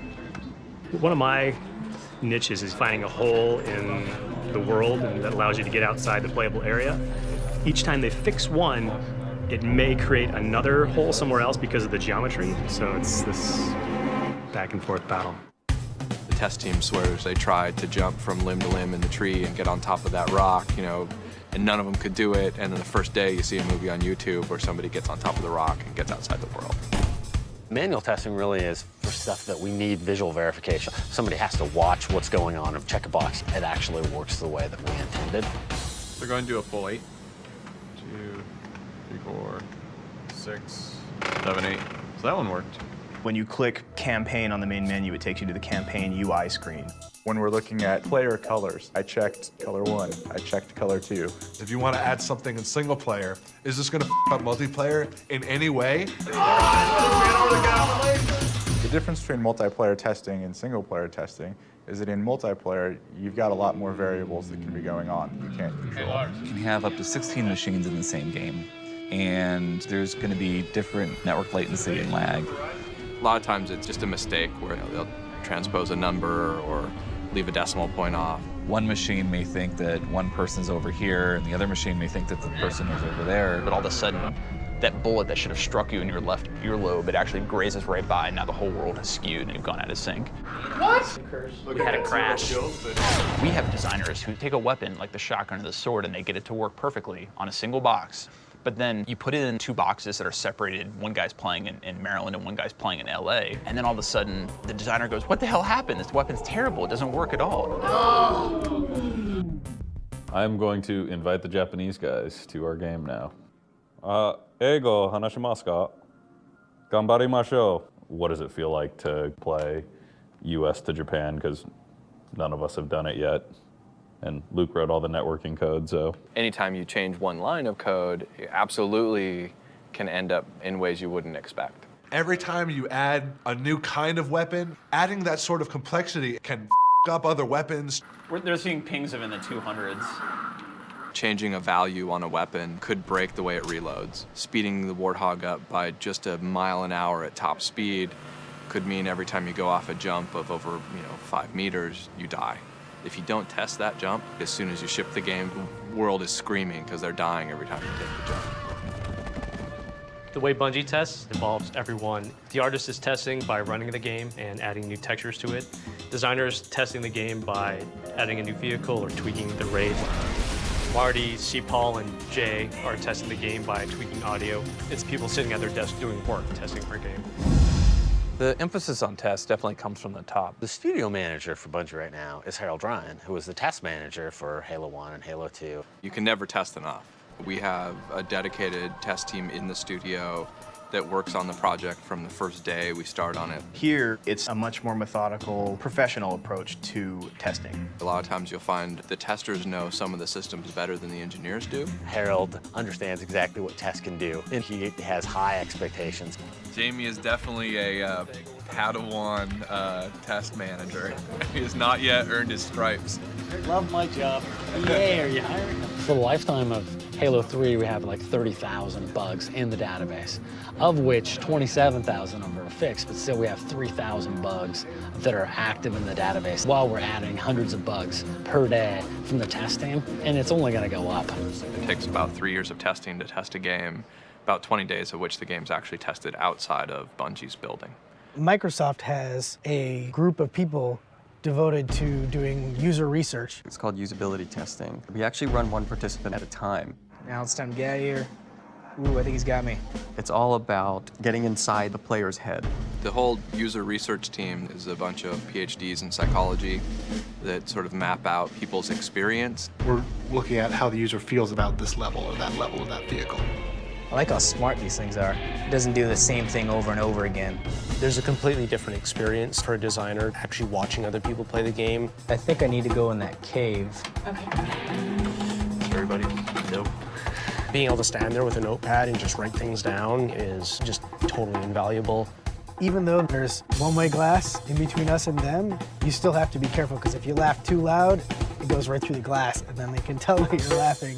One of my niches is finding a hole in the world and that allows you to get outside the playable area. Each time they fix one, It may create another hole somewhere else because of the geometry, so it's this back and forth battle. The test team swears they tried to jump from limb to limb in the tree and get on top of that rock, you know, and none of them could do it. And then the first day you see a movie on YouTube where somebody gets on top of the rock and gets outside the world. Manual testing really is for stuff that we need visual verification. Somebody has to watch what's going on and check a box. It actually works the way that we intended. So go and do a full 8. 2, 3, 4, 6, 7, 8. So that one worked. When you click campaign on the main menu, it takes you to the campaign UI screen. When we're looking at player colors, I checked color 1, I checked color 2. If you want to add something in single player, is this going to up multiplayer in any way? The difference between multiplayer testing and single player testing is that in multiplayer, you've got a lot more variables that can be going on you can't control. You can have up to 16 machines in the same game, and there's going to be different network latency and lag. A lot of times it's just a mistake where they'll transpose a number or leave a decimal point off. One machine may think that one person's over here, and the other machine may think that the person is over there. But all of a sudden, that bullet that should have struck you in your left earlobe, it actually grazes right by, and now the whole world is skewed and you've gone out of sync. What? We had a crash. We have designers who take a weapon like the shotgun or the sword and they get it to work perfectly on a single box. But then you put it in 2 boxes that are separated. One guy's playing in Maryland and one guy's playing in LA. And then all of a sudden, the designer goes, what the hell happened? This weapon's terrible. It doesn't work at all. I'm going to invite the Japanese guys to our game now. Eigo hanashimasu ka? Ganbarimashou. What does it feel like to play US to Japan? Because none of us have done it yet. And Luke wrote all the networking code, so. Anytime you change one line of code, it absolutely can end up in ways you wouldn't expect. Every time you add a new kind of weapon, adding that sort of complexity can up other weapons. They're seeing pings of in the 200s. Changing a value on a weapon could break the way it reloads. Speeding the Warthog up by just a mile an hour at top speed could mean every time you go off a jump of over 5 meters, you die. If you don't test that jump, as soon as you ship the game, the world is screaming because they're dying every time you take the jump. The way Bungie tests involves everyone. The artist is testing by running the game and adding new textures to it. Designers testing the game by adding a new vehicle or tweaking the raid. Marty, C. Paul, and Jay are testing the game by tweaking audio. It's people sitting at their desk doing work, testing for a game. The emphasis on test definitely comes from the top. The studio manager for Bungie right now is Harold Ryan, who was the test manager for Halo 1 and Halo 2. You can never test enough. We have a dedicated test team in the studio that works on the project from the first day we start on it. Here, it's a much more methodical, professional approach to testing. A lot of times you'll find the testers know some of the systems better than the engineers do. Harold understands exactly what tests can do, and he has high expectations. Jamie is definitely a Padawan test manager. He has not yet earned his stripes. Love my job. Yay, are you hiring? For the lifetime of Halo 3, we have like 30,000 bugs in the database, of which 27,000 of them are fixed, but still we have 3,000 bugs that are active in the database while we're adding hundreds of bugs per day from the test team, and it's only gonna go up. It takes about 3 years of testing to test a game, about 20 days of which the game's actually tested outside of Bungie's building. Microsoft has a group of people devoted to doing user research. It's called usability testing. We actually run one participant at a time. Now it's time to get out of here. Ooh, I think he's got me. It's all about getting inside the player's head. The whole user research team is a bunch of PhDs in psychology that sort of map out people's experience. We're looking at how the user feels about this level or that level of that vehicle. I like how smart these things are. It doesn't do the same thing over and over again. There's a completely different experience for a designer actually watching other people play the game. I think I need to go in that cave. Okay. Everybody, nope. Being able to stand there with a notepad and just write things down is just totally invaluable. Even though there's one-way glass in between us and them, you still have to be careful, because if you laugh too loud, it goes right through the glass, and then they can tell that you're laughing.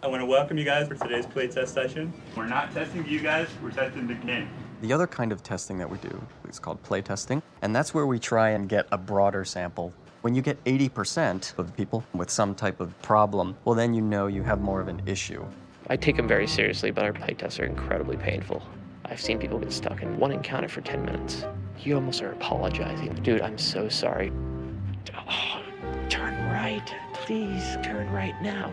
I want to welcome you guys for today's playtest session. We're not testing you guys, we're testing the game. The other kind of testing that we do is called play testing, and that's where we try and get a broader sample. When you get 80% of the people with some type of problem, well, then you know you have more of an issue. I take them very seriously, but our playtests are incredibly painful. I've seen people get stuck in one encounter for 10 minutes. You almost are apologizing. Dude, I'm so sorry. Oh, turn right, please, turn right now.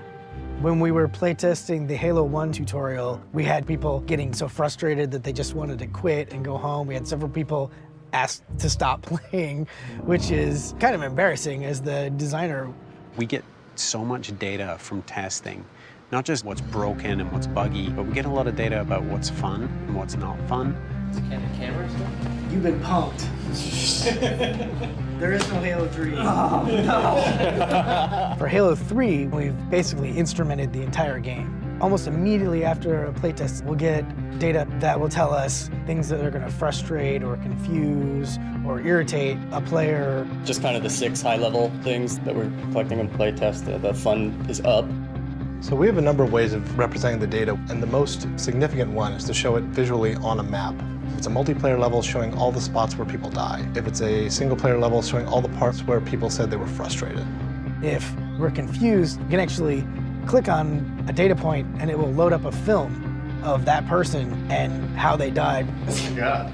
When we were playtesting the Halo 1 tutorial, we had people getting so frustrated that they just wanted to quit and go home. We had several people ask to stop playing, which is kind of embarrassing as the designer. We get so much data from testing, not just what's broken and what's buggy, but we get a lot of data about what's fun and what's not fun. Can the camera still? You've been punked. There is no Halo 3. Oh, no. For Halo 3, we've basically instrumented the entire game. Almost immediately after a playtest, we'll get data that will tell us things that are going to frustrate or confuse or irritate a player. Just kind of the 6 high-level things that we're collecting in playtest. The fun is up. So we have a number of ways of representing the data, and the most significant one is to show it visually on a map. If it's a multiplayer level, showing all the spots where people die. If it's a single-player level, showing all the parts where people said they were frustrated. If we're confused, you can actually click on a data point and it will load up a film of that person and how they died. Oh my God.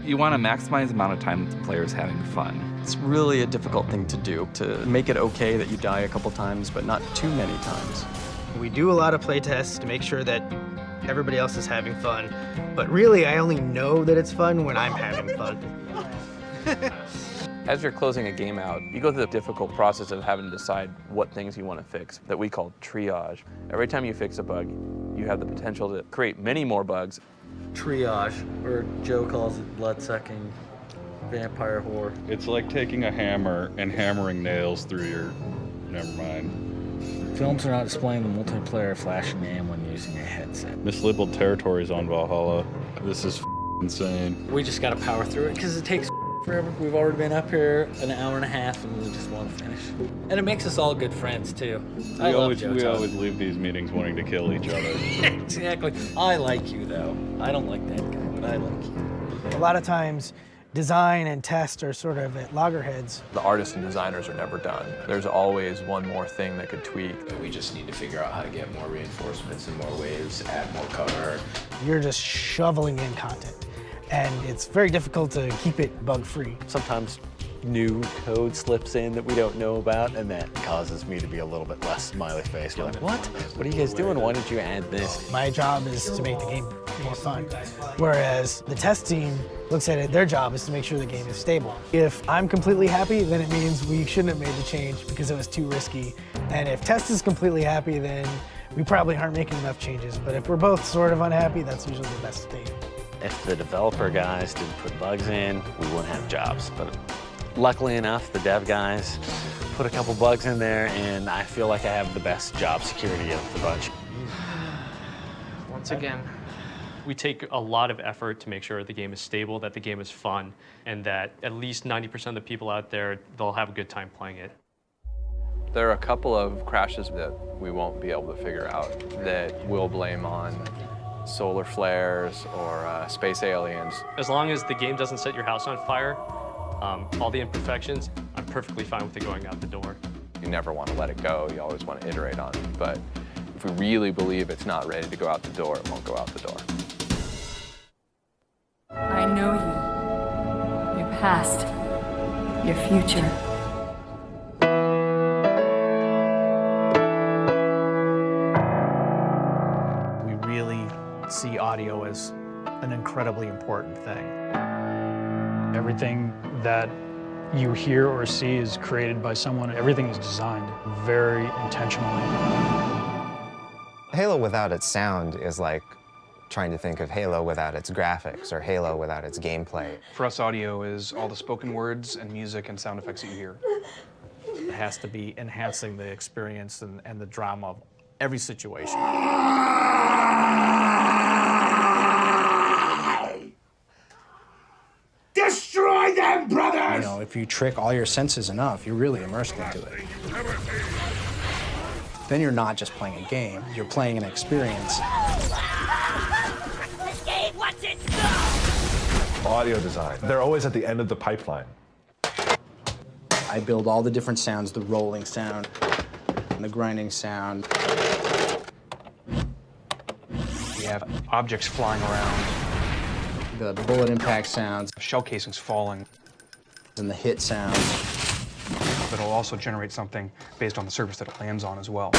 You want to maximize the amount of time that the player's having fun. It's really a difficult thing to do, to make it okay that you die a couple times, but not too many times. We do a lot of playtests to make sure that everybody else is having fun, but really I only know that it's fun when I'm having fun. As you're closing a game out, you go through the difficult process of having to decide what things you want to fix that we call triage. Every time you fix a bug, you have the potential to create many more bugs. Triage, or Joe calls it blood-sucking vampire whore. It's like taking a hammer and hammering nails through your... Never mind. Films are not displaying the multiplayer flashing name when using a headset. Mislabeled territories on Valhalla. This is insane. We just gotta power through it because it takes forever. We've already been up here an hour and a half and we just want to finish. And it makes us all good friends too. We always leave these meetings wanting to kill each other. Exactly. I like you though. I don't like that guy, but I like you. A lot of times, design and test are sort of at loggerheads. The artists and designers are never done. There's always one more thing that could tweak. We just need to figure out how to get more reinforcements and more waves, add more cover. You're just shoveling in content, and it's very difficult to keep it bug-free. Sometimes new code slips in that we don't know about, and that causes me to be a little bit less smiley face. You're like, what? What are you guys doing? Why did you add this? My job is to make the game more fun, whereas the test team looks at it, their job is to make sure the game is stable. If I'm completely happy, then it means we shouldn't have made the change because it was too risky. And if test is completely happy, then we probably aren't making enough changes. But if we're both sort of unhappy, that's usually the best thing. If the developer guys didn't put bugs in, we wouldn't have jobs. But luckily enough, the dev guys put a couple bugs in there, and I feel like I have the best job security of the bunch. Once again, we take a lot of effort to make sure the game is stable, that the game is fun, and that at least 90% of the people out there, they'll have a good time playing it. There are a couple of crashes that we won't be able to figure out that we'll blame on solar flares or space aliens. As long as the game doesn't set your house on fire, all the imperfections, I'm perfectly fine with it going out the door. You never want to let it go. You always want to iterate on it. But if we really believe it's not ready to go out the door, it won't go out the door. I know you. Your past. Your future. We really see audio as an incredibly important thing. Everything that you hear or see is created by someone. Everything is designed very intentionally. Halo without its sound is like trying to think of Halo without its graphics or Halo without its gameplay. For us, audio is all the spoken words and music and sound effects that you hear. It has to be enhancing the experience and the drama of every situation. Destroy them, brothers! You know, if you trick all your senses enough, you're really immersed into it. Then you're not just playing a game, you're playing an experience. Audio design. They're always at the end of the pipeline. I build all the different sounds, the rolling sound, and the grinding sound. have objects flying around, the bullet impact sounds, shell casings falling, and the hit sounds. But it'll also generate something based on the surface that it lands on as well.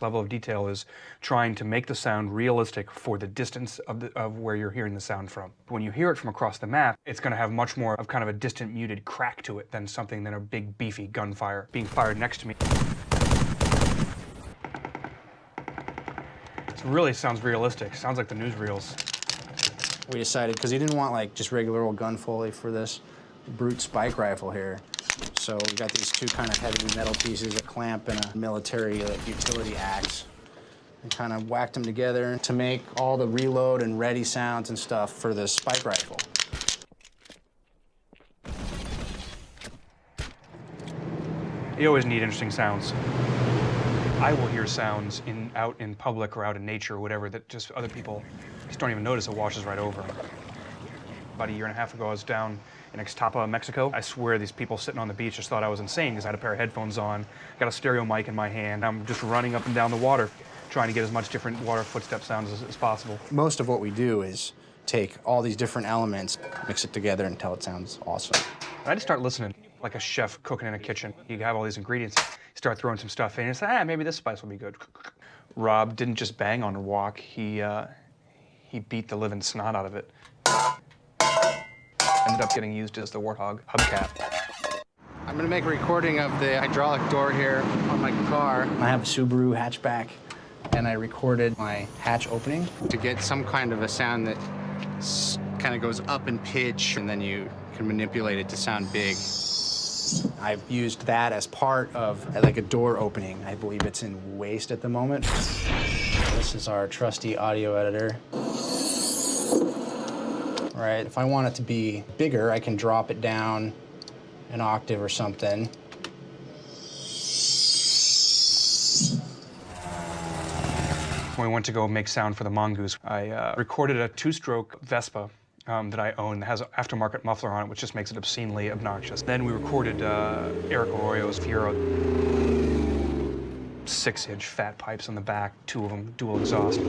Level of detail is trying to make the sound realistic for the distance of where you're hearing the sound from. When you hear it from across the map, it's going to have much more of kind of a distant, muted crack to it than something than a big, beefy gunfire being fired next to me. It really sounds realistic. Sounds like the newsreels. We decided, because he didn't want like just regular old gun foley for this brute spike rifle here. So we got these two kind of heavy metal pieces, a clamp and a military utility axe. And kind of whacked them together to make all the reload and ready sounds and stuff for this spike rifle. You always need interesting sounds. I will hear sounds out in public or out in nature or whatever that just other people just don't even notice. It washes right over them. About a year and a half ago, I was down in Ixtapa, Mexico. I swear these people sitting on the beach just thought I was insane because I had a pair of headphones on, got a stereo mic in my hand. I'm just running up and down the water, trying to get as much different water footstep sounds as possible. Most of what we do is take all these different elements, mix it together until it sounds awesome. I just start listening like a chef cooking in a kitchen. You have all these ingredients, you start throwing some stuff in, and say, maybe this spice will be good. Rob didn't just bang on a wok, he beat the living snot out of it. Ended up getting used as the Warthog hubcap. I'm gonna make a recording of the hydraulic door here on my car. I have a Subaru hatchback, and I recorded my hatch opening to get some kind of a sound that kind of goes up in pitch, and then you can manipulate it to sound big. I've used that as part of like a door opening. I believe it's in waste at the moment. This is our trusty audio editor. All right, if I want it to be bigger, I can drop it down an octave or something. When we went to go make sound for the Mongoose, I recorded a two-stroke Vespa that I own that has an aftermarket muffler on it, which just makes it obscenely obnoxious. Then we recorded Eric Orio's Fiero. 6-inch fat pipes on the back, 2 of them dual exhaust.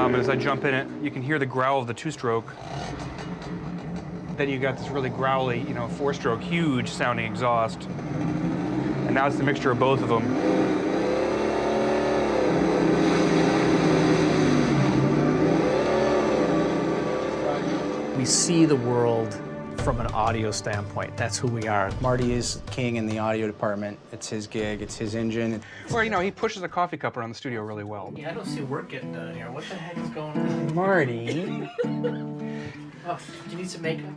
And as I jump in it, you can hear the growl of the two-stroke. Then you got this really growly, 4-stroke, huge sounding exhaust. And now it's the mixture of both of them. We see the world from an audio standpoint. That's who we are. Marty is king in the audio department. It's his gig, it's his engine. Or, he pushes a coffee cup around the studio really well. Yeah, I don't see work getting done here. What the heck is going on? Marty. Oh, do you need some makeup?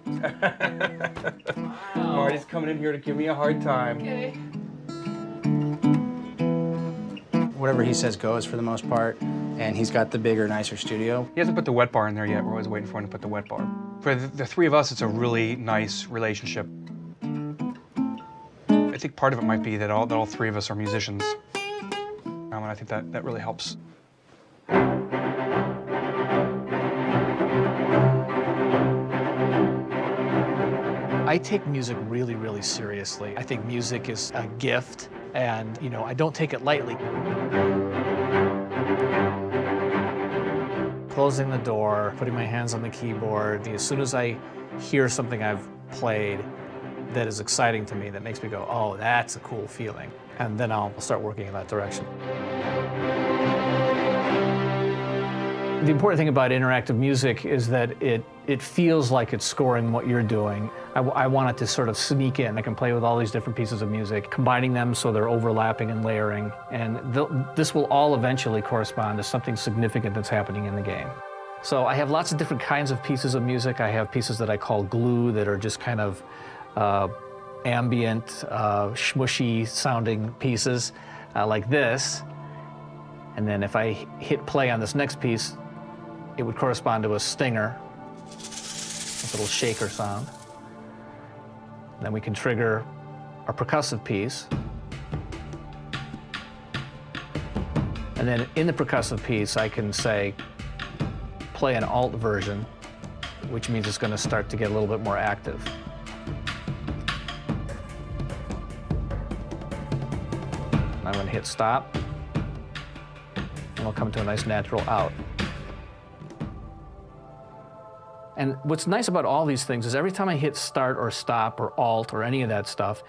Wow. Marty's coming in here to give me a hard time. Okay. Whatever he says goes for the most part, and he's got the bigger, nicer studio. He hasn't put the wet bar in there yet. We're always waiting for him to put the wet bar. For the three of us, it's a really nice relationship. I think part of it might be that all three of us are musicians. And I think that really helps. I take music really, really seriously. I think music is a gift, and I don't take it lightly. Closing the door, putting my hands on the keyboard, as soon as I hear something I've played that is exciting to me, that makes me go, oh, that's a cool feeling. And then I'll start working in that direction. The important thing about interactive music is that it feels like it's scoring what you're doing. I want it to sort of sneak in. I can play with all these different pieces of music, combining them so they're overlapping and layering, and this will all eventually correspond to something significant that's happening in the game. So I have lots of different kinds of pieces of music. I have pieces that I call glue that are just kind of ambient, smushy sounding pieces like this. And then if I hit play on this next piece, it would correspond to a stinger, a little shaker sound. Then we can trigger a percussive piece. And then in the percussive piece, I can say, play an alt version, which means it's going to start to get a little bit more active. I'm going hit stop, and we'll come to a nice natural out. And what's nice about all these things is every time I hit start or stop or alt or any of that stuff,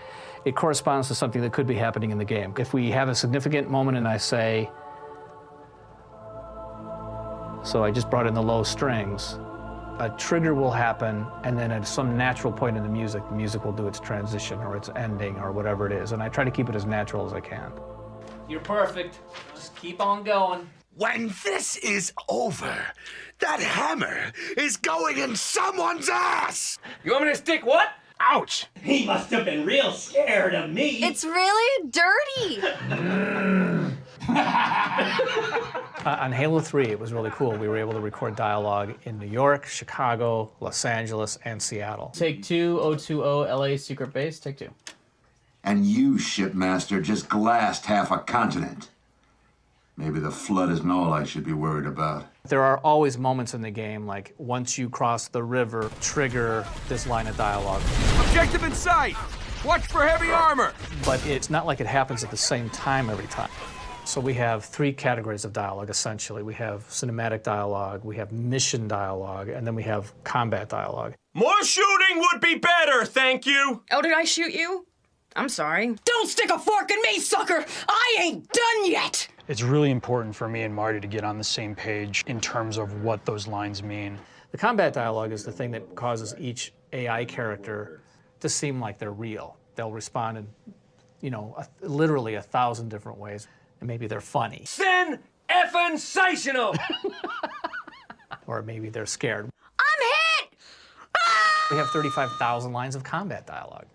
it corresponds to something that could be happening in the game. If we have a significant moment and I say, so I just brought in the low strings, a trigger will happen, and then at some natural point in the music will do its transition or its ending or whatever it is. And I try to keep it as natural as I can. You're perfect. Just keep on going. When this is over, that hammer is going in someone's ass! You want me to stick what? Ouch! He must have been real scared of me. It's really dirty. On Halo 3, it was really cool. We were able to record dialogue in New York, Chicago, Los Angeles, and Seattle. Take 2, 020 LA secret base. Take 2. And you, shipmaster, just glassed half a continent. Maybe the flood isn't all I should be worried about. There are always moments in the game, like once you cross the river, trigger this line of dialogue. Objective in sight! Watch for heavy armor! But it's not like it happens at the same time every time. So we have 3 categories of dialogue, essentially. We have cinematic dialogue, we have mission dialogue, and then we have combat dialogue. More shooting would be better, thank you! Oh, did I shoot you? I'm sorry. Don't stick a fork in me, sucker! I ain't done yet! It's really important for me and Marty to get on the same page in terms of what those lines mean. The combat dialogue is the thing that causes each AI character to seem like they're real. They'll respond in, literally 1,000 different ways, and maybe they're funny. Sen-effin-sational! Or maybe they're scared. I'm hit! We have 35,000 lines of combat dialogue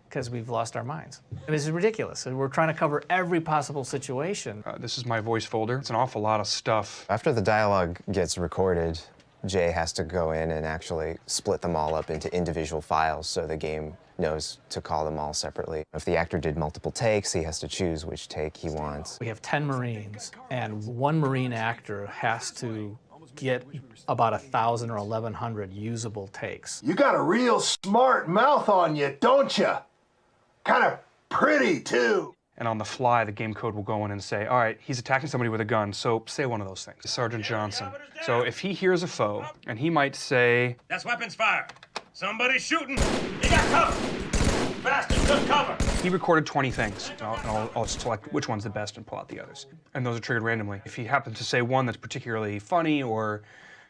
because we've lost our minds. And this is ridiculous. And we're trying to cover every possible situation. This is my voice folder. It's an awful lot of stuff. After the dialogue gets recorded, Jay has to go in and actually split them all up into individual files so the game knows to call them all separately. If the actor did multiple takes, he has to choose which take he wants. We have 10 Marines, and one Marine actor has to get about 1,000 or 1,100 usable takes. You got a real smart mouth on you, don't you? Kind of pretty, too. And on the fly, the game code will go in and say, all right, he's attacking somebody with a gun, so say one of those things. Sergeant Johnson. So if he hears a foe, and he might say, That's weapons fire. Somebody's shooting. You got cover. Bastard took cover. He recorded 20 things. I'll select which one's the best and pull out the others. And those are triggered randomly. If he happens to say one that's particularly funny or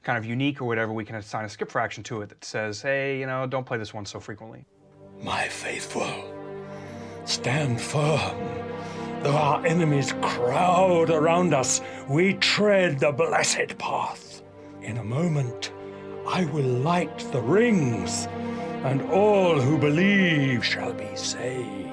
kind of unique or whatever, we can assign a skip fraction to it that says, hey, don't play this one so frequently. My faithful, stand firm. Though our enemies crowd around us, we tread the blessed path. In a moment, I will light the rings, and all who believe shall be saved.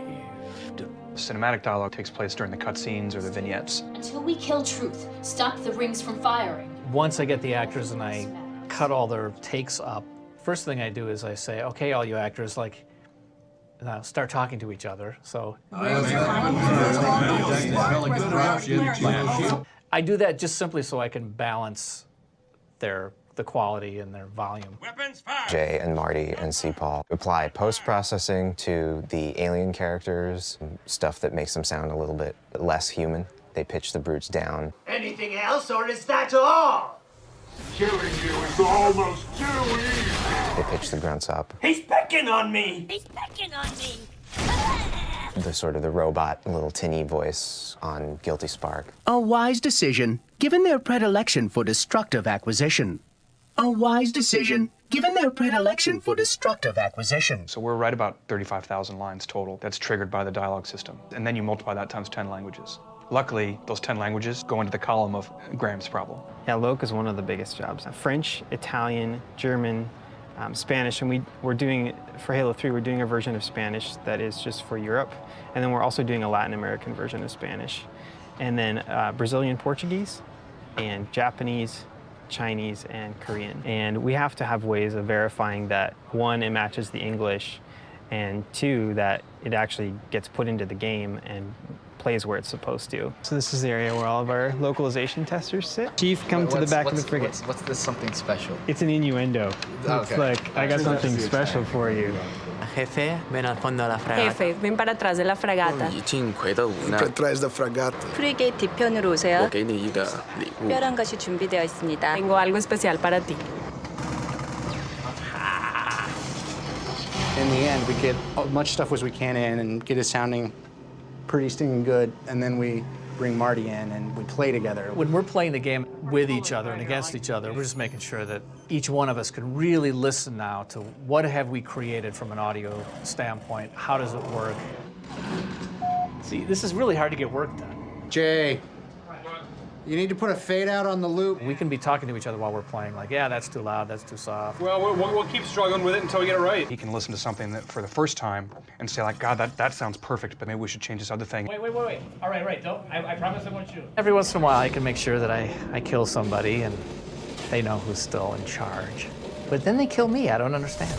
Cinematic dialogue takes place during the cutscenes or the vignettes. Until we kill truth, stop the rings from firing. Once I get the actors and I cut all their takes up, first thing I do is I say, okay, all you actors, now start talking to each other. So I do that just simply so I can balance the quality and their volume. Jay and Marty and C-Paul apply post-processing to the alien characters, stuff that makes them sound a little bit less human. They pitch the brutes down. Anything else, or is that all? Killing you is almost too easy. They pitch the grunts up. He's pecking on me. He's pecking on me. The sort of the robot little tinny voice on Guilty Spark. A wise decision, given their predilection for destructive acquisition. A wise decision, given their predilection for destructive acquisition. So we're right about 35,000 lines total that's triggered by the dialogue system. And then you multiply that times 10 languages. Luckily, those 10 languages go into the column of Graham's problem. Yeah, Loc is one of the biggest jobs. French, Italian, German, Spanish, and we're doing, for Halo 3, we're doing a version of Spanish that is just for Europe, and then we're also doing a Latin American version of Spanish. And then Brazilian Portuguese, and Japanese, Chinese, and Korean. And we have to have ways of verifying that, one, it matches the English, and two, that it actually gets put into the game and plays where it's supposed to. So this is the area where all of our localization testers sit. Chief, come to the back of the frigate. What's this something special? It's an innuendo. Okay. It's like, I got something special for you. Jefe, ven al fondo de la fragata. Jefe, ven para atrás de la fragata. Atrás de fragata. 프리게이트 뒤편으로 오세요. 我给你一个礼物. 특별한 것이 준비되어 있습니다. Tengo algo especial para ti. In the end, we get as much stuff as we can in and get it sounding pretty stinging good, and then we bring Marty in and we play together. When we're playing the game with each other and against each other, we're just making sure that each one of us can really listen now to what have we created from an audio standpoint, how does it work? See, this is really hard to get work done. Jay, you need to put a fade out on the loop. We can be talking to each other while we're playing, like, yeah, that's too loud, that's too soft. Well, we'll keep struggling with it until we get it right. He can listen to something that for the first time and say, like, God, that sounds perfect, but maybe we should change this other thing. Wait. All right, don't. I promise I won't shoot. Every once in a while, I can make sure that I kill somebody and they know who's still in charge. But then they kill me. I don't understand.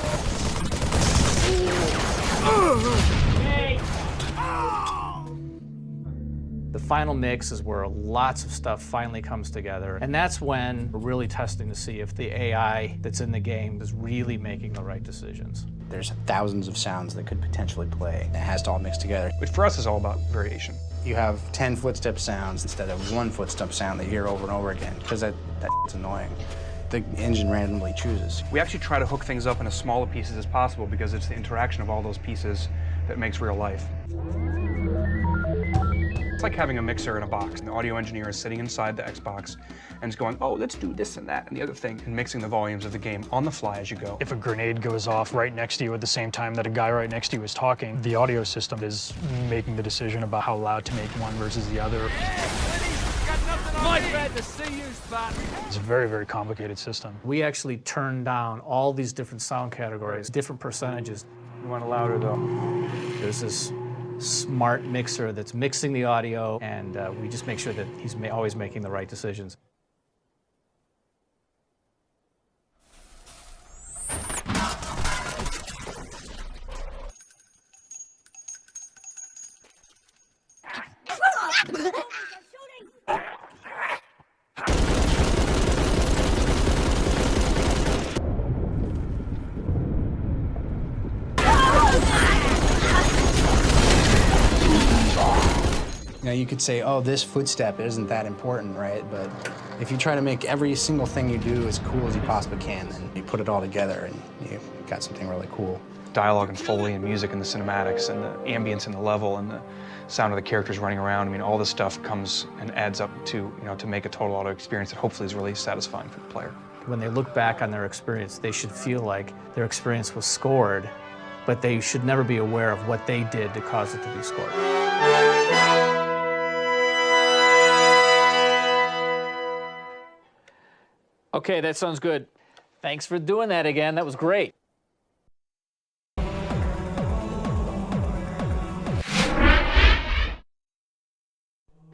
The final mix is where lots of stuff finally comes together, and that's when we're really testing to see if the AI that's in the game is really making the right decisions. There's thousands of sounds that could potentially play. It has to all mix together. Which for us is all about variation. You have 10 footstep sounds instead of one footstep sound that you hear over and over again, because that's annoying. The engine randomly chooses. We actually try to hook things up in as small pieces as possible because it's the interaction of all those pieces that makes real life. It's like having a mixer in a box, and the audio engineer is sitting inside the Xbox and is going, oh, let's do this and that and the other thing, and mixing the volumes of the game on the fly as you go. If a grenade goes off right next to you at the same time that a guy right next to you is talking, the audio system is making the decision about how loud to make one versus the other. It's a very, very complicated system. We actually turn down all these different sound categories, different percentages. You want it louder, though. There's this smart mixer that's mixing the audio, and we just make sure that he's always making the right decisions. Now you could say, oh, this footstep isn't that important, right? But if you try to make every single thing you do as cool as you possibly can, then you put it all together and you've got something really cool. Dialogue and Foley and music and the cinematics and the ambience and the level and the sound of the characters running around. I mean, all this stuff comes and adds up to, to make a total audio experience that hopefully is really satisfying for the player. When they look back on their experience, they should feel like their experience was scored, but they should never be aware of what they did to cause it to be scored. Okay, that sounds good. Thanks for doing that again. That was great.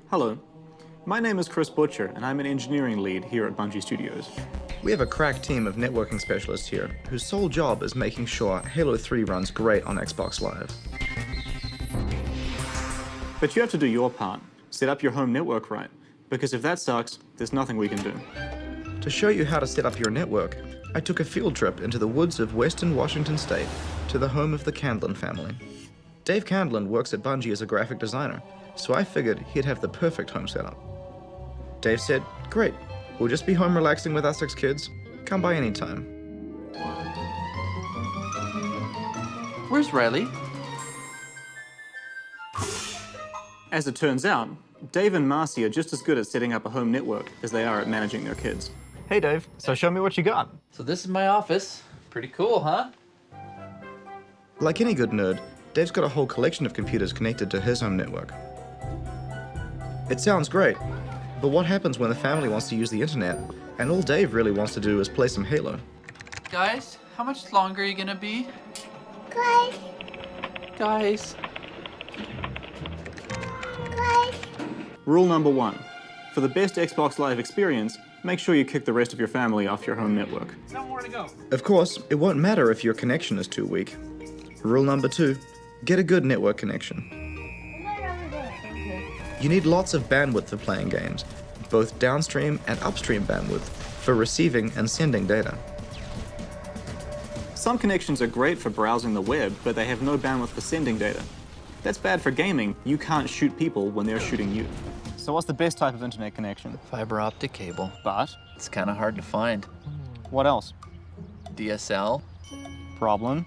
Hello, my name is Chris Butcher, and I'm an engineering lead here at Bungie Studios. We have a crack team of networking specialists here, whose sole job is making sure Halo 3 runs great on Xbox Live. But you have to do your part, set up your home network right, because if that sucks, there's nothing we can do. To show you how to set up your network, I took a field trip into the woods of western Washington state to the home of the Candlin family. Dave Candlin works at Bungie as a graphic designer, so I figured he'd have the perfect home setup. Dave said, great, we'll just be home relaxing with our 6 kids. Come by anytime. Where's Riley? As it turns out, Dave and Marcy are just as good at setting up a home network as they are at managing their kids. Hey Dave, so show me what you got. So this is my office. Pretty cool, huh? Like any good nerd, Dave's got a whole collection of computers connected to his home network. It sounds great, but what happens when the family wants to use the internet and all Dave really wants to do is play some Halo? Guys, how much longer are you gonna be? Guys. Rule number 1. For the best Xbox Live experience, make sure you kick the rest of your family off your home network. Somewhere to go. Of course, it won't matter if your connection is too weak. Rule number 2, get a good network connection. You need lots of bandwidth for playing games, both downstream and upstream bandwidth for receiving and sending data. Some connections are great for browsing the web, but they have no bandwidth for sending data. That's bad for gaming. You can't shoot people when they're shooting you. So what's the best type of internet connection? Fiber optic cable. But? It's kind of hard to find. What else? DSL. Problem?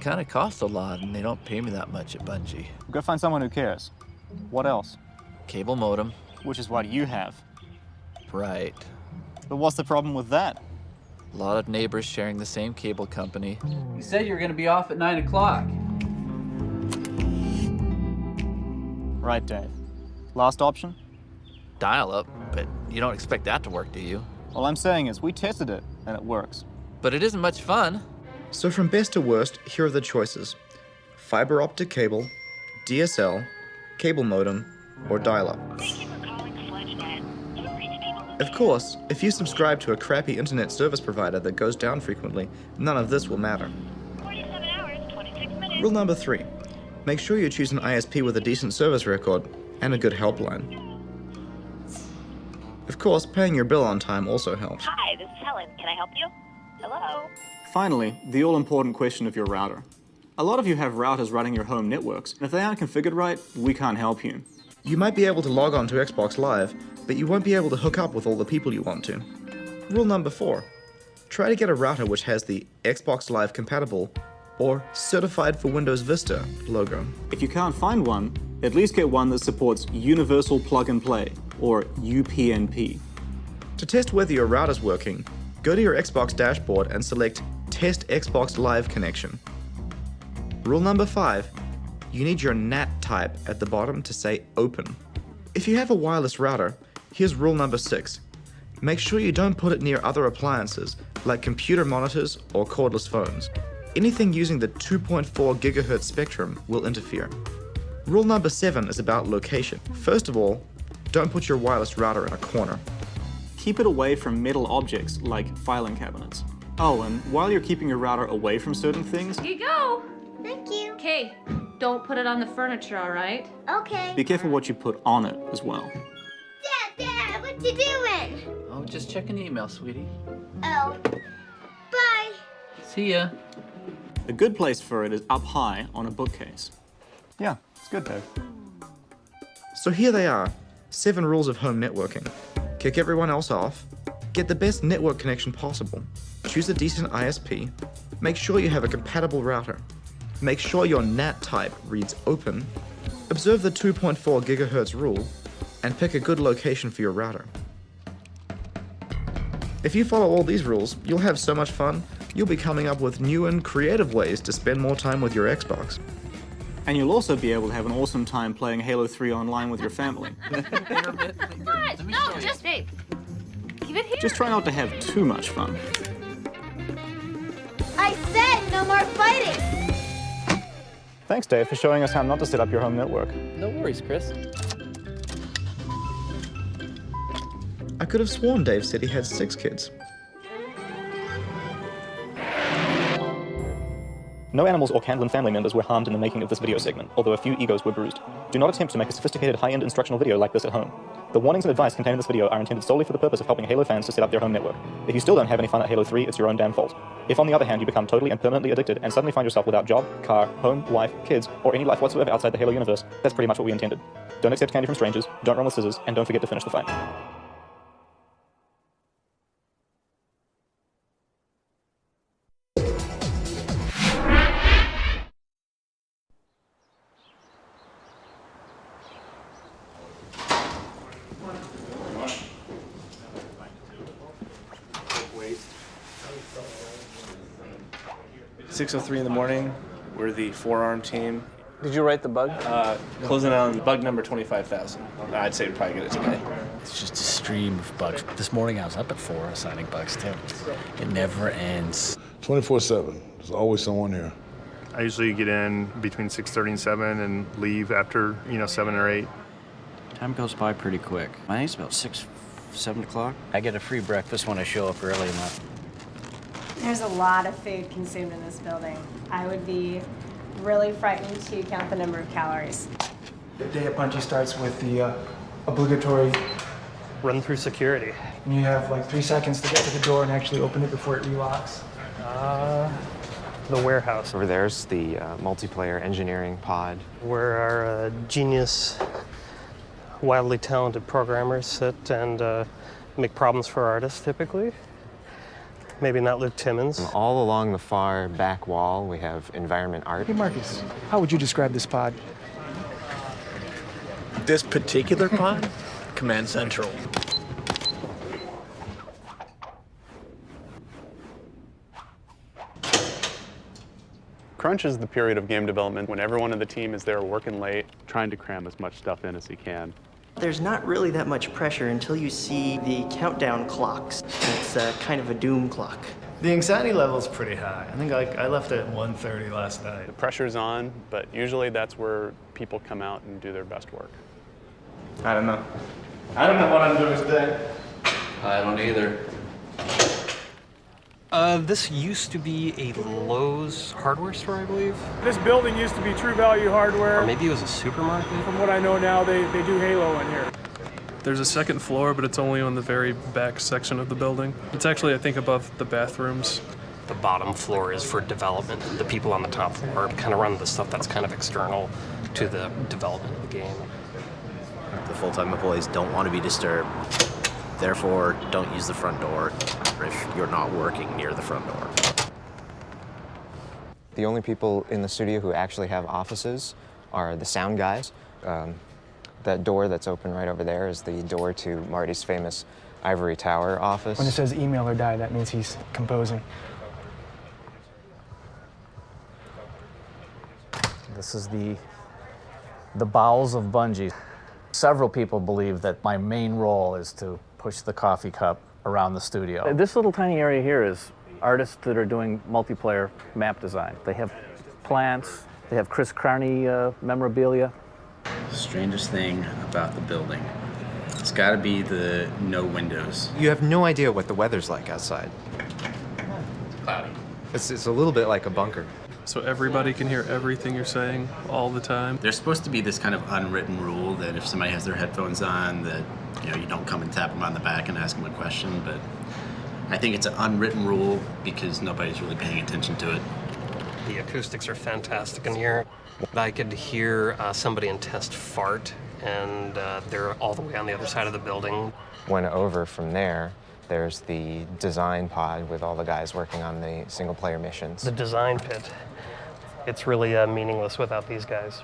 Kind of costs a lot, and they don't pay me that much at Bungie. Go find someone who cares. What else? Cable modem. Which is what you have. Right. But what's the problem with that? A lot of neighbors sharing the same cable company. You said you were going to be off at 9 o'clock. Right, Dave. Last option? Dial-up, but you don't expect that to work, do you? All I'm saying is we tested it, and it works. But it isn't much fun. So from best to worst, here are the choices. Fiber optic cable, DSL, cable modem, or dial-up. Of course, if you subscribe to a crappy internet service provider that goes down frequently, none of this will matter. 47 hours, 26 minutes. Rule number 3. Make sure you choose an ISP with a decent service record and a good helpline. Of course, paying your bill on time also helps. Hi, this is Helen. Can I help you? Hello? Finally, the all-important question of your router. A lot of you have routers running your home networks, and if they aren't configured right, we can't help you. You might be able to log on to Xbox Live, but you won't be able to hook up with all the people you want to. Rule number 4. Try to get a router which has the Xbox Live compatible or certified for Windows Vista logo. If you can't find one, at least get one that supports Universal Plug and Play, or UPnP. To test whether your router's working, go to your Xbox dashboard and select Test Xbox Live Connection. Rule number 5. You need your NAT type at the bottom to say open. If you have a wireless router, here's rule number 6. Make sure you don't put it near other appliances like computer monitors or cordless phones. Anything using the 2.4 GHz spectrum will interfere. Rule number 7 is about location. First of all, don't put your wireless router in a corner. Keep it away from metal objects like filing cabinets. Oh, and while you're keeping your router away from certain things, Here you go. Thank you. Okay, don't put it on the furniture, all right? Okay. be careful what you put on it as well. Dad, what you doing? Oh, just checking the email, sweetie. Oh. Bye. See ya. A good place for it is up high on a bookcase. Yeah, it's good, Dave. So here they are, 7 rules of home networking. Kick everyone else off, get the best network connection possible, choose a decent ISP, make sure you have a compatible router, make sure your NAT type reads open, observe the 2.4 GHz rule, and pick a good location for your router. If you follow all these rules, you'll have so much fun, you'll be coming up with new and creative ways to spend more time with your Xbox. And you'll also be able to have an awesome time playing Halo 3 online with your family. What? No, just Dave. Keep it here. Just try not to have too much fun. I said no more fighting. Thanks, Dave, for showing us how not to set up your home network. No worries, Chris. I could have sworn Dave said he had 6 kids. No animals or Candlin family members were harmed in the making of this video segment, although a few egos were bruised. Do not attempt to make a sophisticated high-end instructional video like this at home. The warnings and advice contained in this video are intended solely for the purpose of helping Halo fans to set up their home network. If you still don't have any fun at Halo 3, it's your own damn fault. If on the other hand you become totally and permanently addicted and suddenly find yourself without job, car, home, wife, kids, or any life whatsoever outside the Halo universe, that's pretty much what we intended. Don't accept candy from strangers, don't run with scissors, and don't forget to finish the fight. It's 6:03 in the morning. We're the forearm team. Did you write the bug? Closing on bug number 25,000. I'd say we'd probably get it today. It's just a stream of bugs. This morning I was up at 4 assigning bugs too. It never ends. 24/7. There's always someone here. I usually get in between 6:30 and 7 and leave after, 7 or 8. Time goes by pretty quick. I think it's about 7 o'clock. I get a free breakfast when I show up early enough. There's a lot of food consumed in this building. I would be really frightened to count the number of calories. The day at Bungie starts with the obligatory run through security. And you have like 3 seconds to get to the door and actually open it before it relocks. The warehouse. Over there's the multiplayer engineering pod. Where our genius, wildly talented programmers sit and make problems for artists, typically. Maybe not Luke Timmons. And all along the far back wall, we have environment art. Hey, Marcus, how would you describe this pod? This particular pod? Command Central. Crunch is the period of game development when everyone on the team is there working late, trying to cram as much stuff in as he can. There's not really that much pressure until you see the countdown clocks. It's kind of a doom clock. The anxiety level is pretty high. I think I left at 1:30 last night. The pressure's on, but usually that's where people come out and do their best work. I don't know. I don't know what I'm doing today. I don't either. This used to be a Lowe's hardware store, I believe. This building used to be True Value Hardware. Or maybe it was a supermarket. From what I know now, they do Halo in here. There's a second floor, but it's only on the very back section of the building. It's actually, I think, above the bathrooms. The bottom floor is for development. The people on the top floor kind of run the stuff that's kind of external to the development of the game. The full-time employees don't want to be disturbed. Therefore, don't use the front door if you're not working near the front door. The only people in the studio who actually have offices are the sound guys. That door that's open right over there is the door to Marty's famous ivory tower office. When it says email or die, that means he's composing. This is the bowels of Bungie. Several people believe that my main role is to push the coffee cup around the studio. This little tiny area here is artists that are doing multiplayer map design. They have plants, they have Chris Carney memorabilia. Strangest thing about the building. It's gotta be the no windows. You have no idea what the weather's like outside. Cloudy. It's a little bit like a bunker. So everybody can hear everything you're saying all the time. There's supposed to be this kind of unwritten rule that if somebody has their headphones on, that you don't come and tap them on the back and ask them a question, but I think it's an unwritten rule because nobody's really paying attention to it. The acoustics are fantastic in here. I could hear somebody in test fart, and they're all the way on the other side of the building. When over from there, there's the design pod with all the guys working on the single-player missions. The design pit. It's really meaningless without these guys.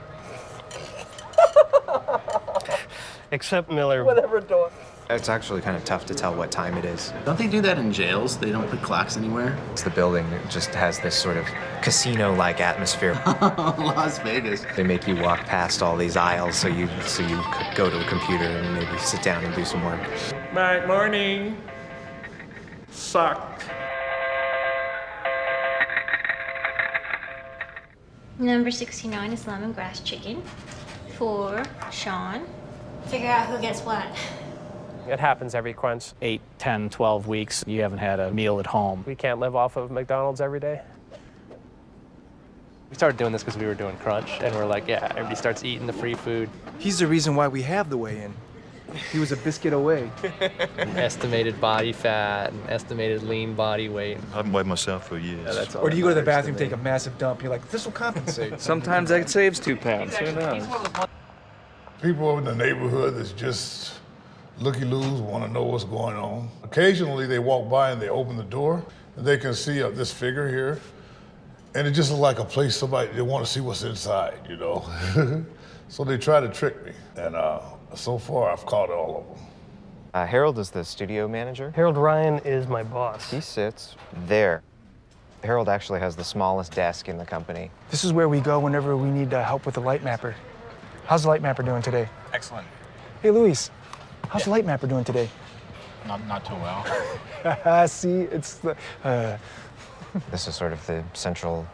Except Miller. Whatever door. It's actually kind of tough to tell what time it is. Don't they do that in jails? They don't put clocks anywhere? It's the building that just has this sort of casino-like atmosphere. Las Vegas. They make you walk past all these aisles so you could go to a computer and maybe sit down and do some work. Good morning. Sucked. Number 69 is lemongrass chicken. For Sean. Figure out who gets what. It happens every crunch. 8, 10, 12 weeks, you haven't had a meal at home. We can't live off of McDonald's every day. We started doing this because we were doing Crunch, and we're like, yeah, everybody starts eating the free food. He's the reason why we have the weigh-in. He was a biscuit away. Estimated body fat, and estimated lean body weight. I haven't weighed myself for years. Yeah, that's all Or do you go to the bathroom, to me. take a massive dump, you're like, this will compensate. Sometimes that saves 2 pounds, who knows? People in the neighborhood that's just looky-loos, want to know what's going on. Occasionally they walk by and they open the door and they can see this figure here. And it just looks like a place they want to see what's inside, you know? So they try to trick me. And so far I've caught all of them. Harold is the studio manager. Harold Ryan is my boss. He sits there. Harold actually has the smallest desk in the company. This is where we go whenever we need help with the light mapper. How's the light mapper doing today? Excellent. Hey, Luis, how's the light mapper doing today? Not too well. See, it's the... This is sort of the central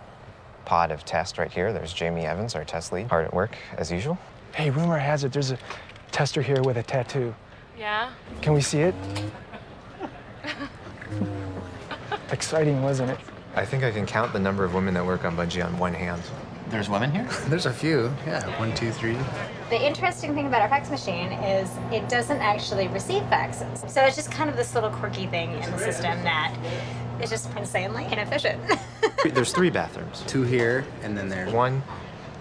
pod of test right here. There's Jamie Evans, our test lead, hard at work, as usual. Hey, rumor has it there's a tester here with a tattoo. Yeah? Can we see it? Exciting, wasn't it? I think I can count the number of women that work on Bungie on one hand. There's women here? There's a few, yeah, 1, 2, 3. The interesting thing about our fax machine is it doesn't actually receive faxes. So it's just kind of this little quirky thing in the system that is just insanely inefficient. There's 3 bathrooms. 2 here, and then there's 1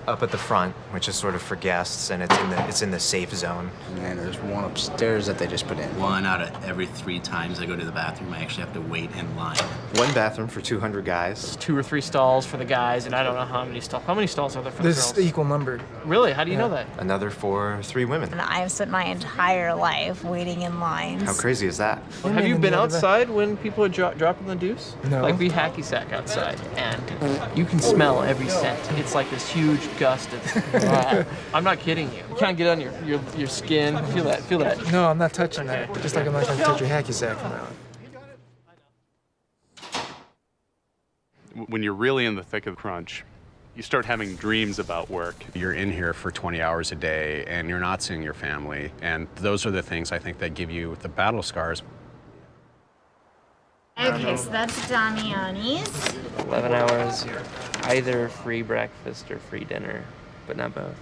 up at the front, which is sort of for guests, and it's in the safe zone. And then there's 1 upstairs that they just put in. 1 out of every 3 times I go to the bathroom, I actually have to wait in line. 1 bathroom for 200 guys. 2 or 3 stalls for the guys, and I don't know how many stalls. How many stalls are there for the girls? There's equal number. Really? How do you know that? Another for 3 women. And I've spent my entire life waiting in lines. How crazy is that? Have you been outside when people are dropping the deuce? No. Like we hacky sack outside, and you can smell every scent. It's like this huge gust of. I'm not kidding you. You can't get on your skin. Feel that. Feel that. No, I'm not touching that. Just like I'm not going to touch your hacky sack from now on. When you're really in the thick of the crunch, you start having dreams about work. You're in here for 20 hours a day, and you're not seeing your family. And those are the things, I think, that give you the battle scars. Okay, so that's Damiani's. 11 hours, either free breakfast or free dinner, but not both.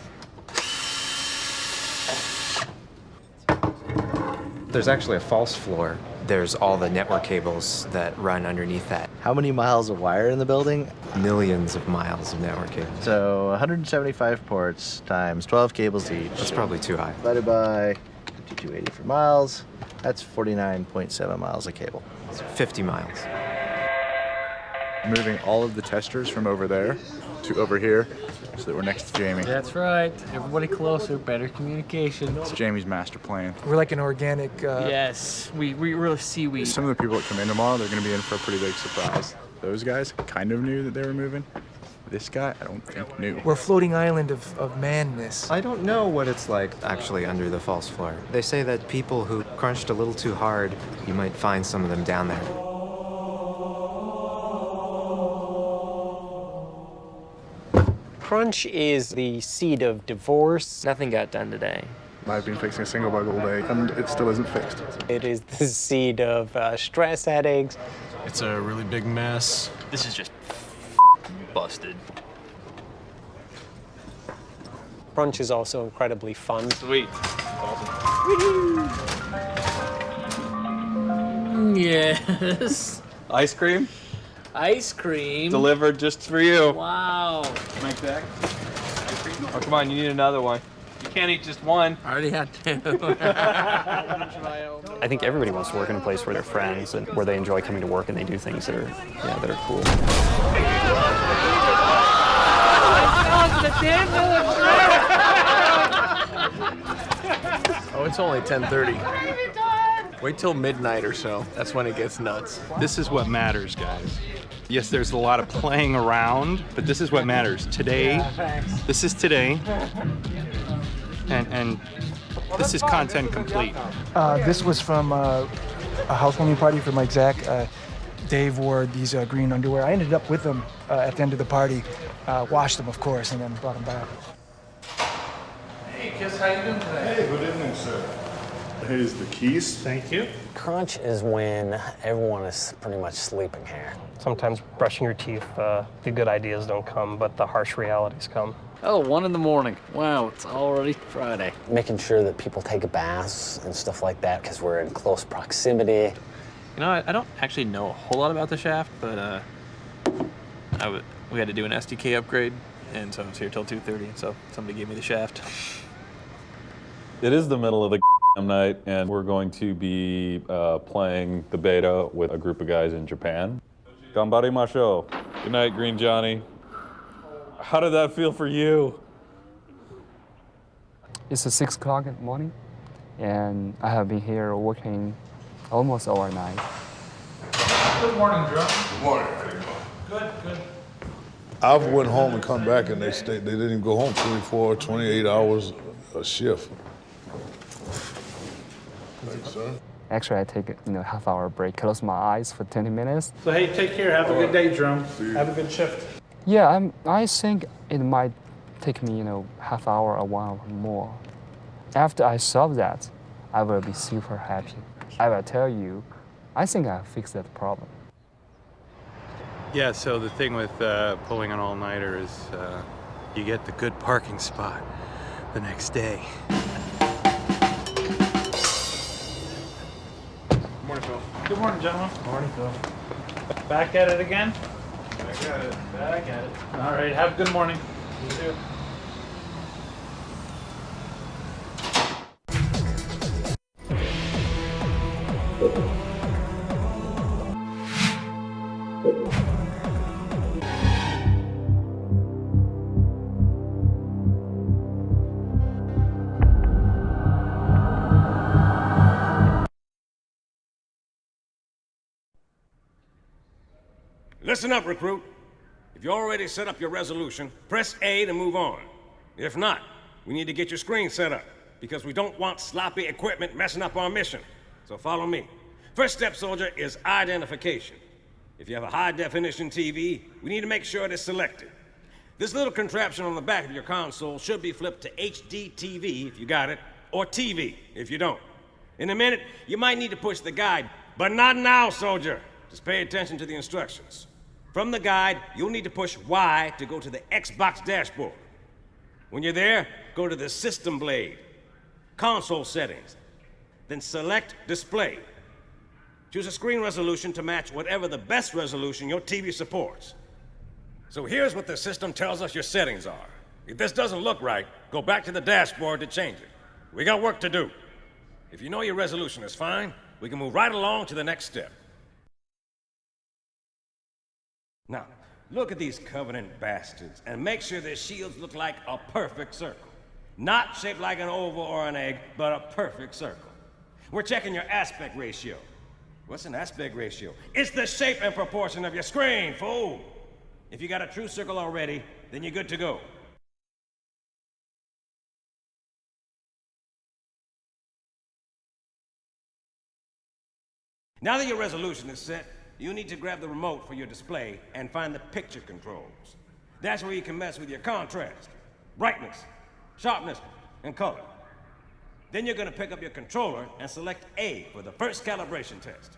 There's actually a false floor. There's all the network cables that run underneath that. How many miles of wire in the building? Millions of miles of network cables. So 175 ports times 12 cables each. That's probably too high. Divided by 5280 for miles. That's 49.7 miles of cable. It's 50 miles. Moving all of the testers from over there to over here so that we're next to Jamie. That's right. Everybody closer, better communication. It's Jamie's master plan. We're like an organic... Yes, we really seaweed. Some of the people that come in tomorrow, they're going to be in for a pretty big surprise. Those guys kind of knew that they were moving. This guy, I don't think knew. We're a floating island of manness. I don't know what it's like actually under the false floor. They say that people who crunched a little too hard, you might find some of them down there. Crunch is the seed of divorce. Nothing got done today. I've been fixing a single bug all day, and it still isn't fixed. It is the seed of stress headaches. It's a really big mess. This is just busted. Crunch is also incredibly fun. Sweet. Awesome. Yes. Ice cream? Ice cream. Delivered just for you. Wow. Mike back. Oh, come on, you need another one. You can't eat just one. I already had 2. I think everybody wants to work in a place where they're friends and where they enjoy coming to work and they do things that are, that are cool. Oh, it's only 10:30. Wait till midnight or so. That's when it gets nuts. This is what matters, guys. Yes, there's a lot of playing around, but this is what matters. Today, this is today, and this is content complete. This was from a housewarming party for Mike Zach. Dave wore these green underwear. I ended up with them at the end of the party. Washed them, of course, and then brought them back. Hey, Kiss, how you doing today? Hey, good evening, sir. Here's the keys. Thank you. Crunch is when everyone is pretty much sleeping here. Sometimes brushing your teeth, the good ideas don't come, but the harsh realities come. Oh, 1 in the morning. Wow, it's already Friday. Making sure that people take baths and stuff like that because we're in close proximity. You know, I don't actually know a whole lot about the shaft, but we had to do an SDK upgrade, and so I was here till 2:30, so somebody gave me the shaft. It is the middle of the night, and we're going to be playing the beta with a group of guys in Japan. Ganbarimashou. Good night, Green Johnny. How did that feel for you? It's 6 o'clock in the morning, and I have been here working almost overnight. Good morning, John. Good morning. Good, good. I've went home and come back, and they didn't even go home 24, 28 hours a shift. Thanks, sir. Actually, I take a half-hour break, close my eyes for 20 minutes. So hey, take care. Have a good day, Drum. Have a good shift. Yeah, I think it might take me, half hour or 1 hour more. After I solve that, I will be super happy. I will tell you, I think I fixed that problem. Yeah, so the thing with pulling an all-nighter is you get the good parking spot the next day. Good morning, Phil. Good morning, gentlemen. Morning, Phil. Back at it again? Back at it. Back at it. All right, have a good morning. You too. Listen up, recruit. If you already set up your resolution, press A to move on. If not, we need to get your screen set up, because we don't want sloppy equipment messing up our mission. So follow me. First step, soldier, is identification. If you have a high-definition TV, we need to make sure it is selected. This little contraption on the back of your console should be flipped to HD TV if you got it, or TV if you don't. In a minute, you might need to push the guide, but not now, soldier. Just pay attention to the instructions. From the guide, you'll need to push Y to go to the Xbox dashboard. When you're there, go to the System blade, Console Settings, then select Display. Choose a screen resolution to match whatever the best resolution your TV supports. So here's what the system tells us your settings are. If this doesn't look right, go back to the dashboard to change it. We got work to do. If you know your resolution is fine, we can move right along to the next step. Now, look at these Covenant bastards, and make sure their shields look like a perfect circle. Not shaped like an oval or an egg, but a perfect circle. We're checking your aspect ratio. What's an aspect ratio? It's the shape and proportion of your screen, fool! If you got a true circle already, then you're good to go. Now that your resolution is set, you need to grab the remote for your display and find the picture controls. That's where you can mess with your contrast, brightness, sharpness, and color. Then you're gonna pick up your controller and select A for the first calibration test.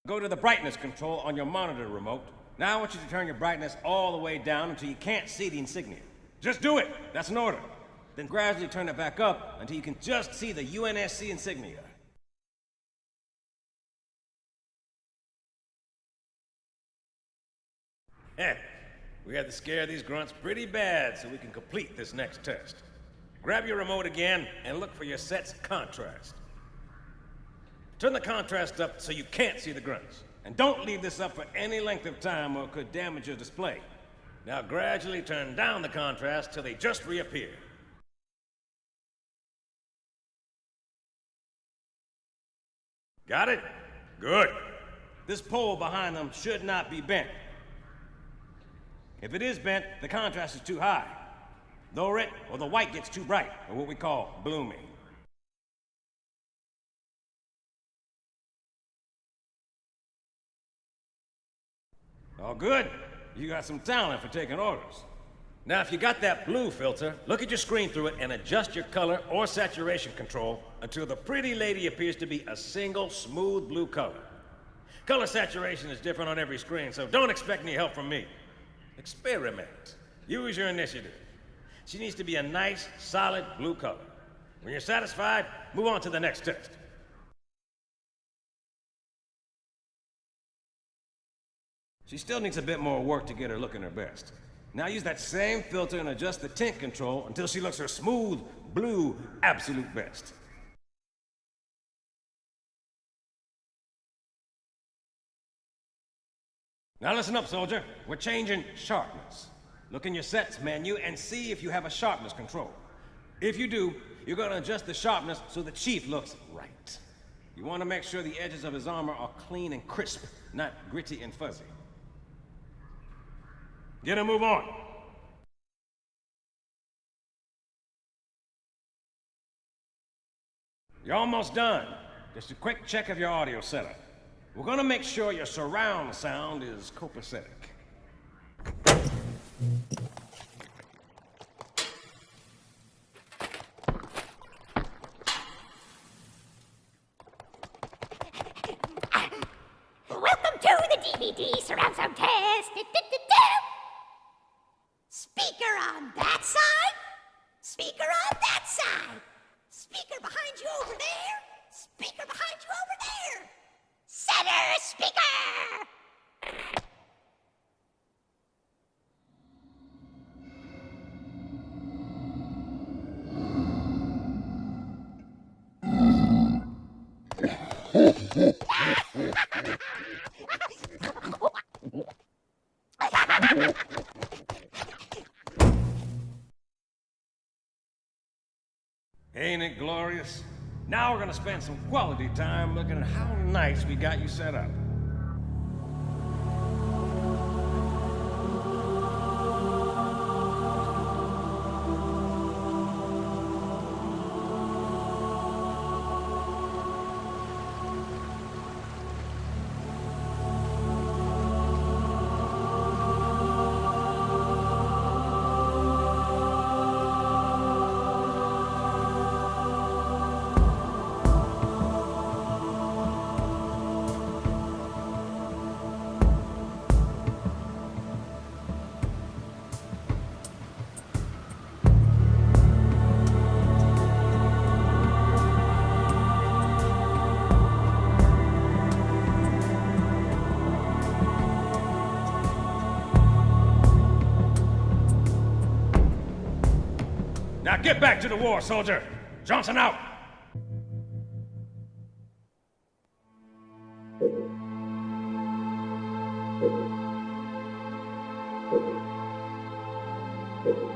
Go to the brightness control on your monitor remote. Now I want you to turn your brightness all the way down until you can't see the insignia. Just do it, that's an order. Then gradually turn it back up until you can just see the UNSC insignia. We had to scare these grunts pretty bad so we can complete this next test. Grab your remote again and look for your set's contrast. Turn the contrast up so you can't see the grunts. And don't leave this up for any length of time or it could damage your display. Now gradually turn down the contrast till they just reappear. Got it? Good. This pole behind them should not be bent. If it is bent, the contrast is too high. Lower it, or the white gets too bright, or what we call blooming. All good. You got some talent for taking orders. Now, if you got that blue filter, look at your screen through it and adjust your color or saturation control until the pretty lady appears to be a single smooth blue color. Color saturation is different on every screen, so don't expect any help from me. Experiment. Use your initiative. She needs to be a nice, solid blue color. When you're satisfied, move on to the next test. She still needs a bit more work to get her looking her best. Now use that same filter and adjust the tint control until she looks her smooth, blue, absolute best. Now listen up, soldier. We're changing sharpness. Look in your sets menu and see if you have a sharpness control. If you do, you're gonna adjust the sharpness so the Chief looks right. You wanna make sure the edges of his armor are clean and crisp, not gritty and fuzzy. Get a move on. You're almost done. Just a quick check of your audio setup. We're gonna make sure your surround sound is copacetic. Welcome to the DVD surround sound test. Speed on that side. Speaker on that side. Speaker behind you over there. Speaker behind you over there. Center speaker! Ain't it glorious? Now we're gonna spend some quality time looking at how nice we got you set up. Now get back to the war, soldier! Johnson out! Thank you.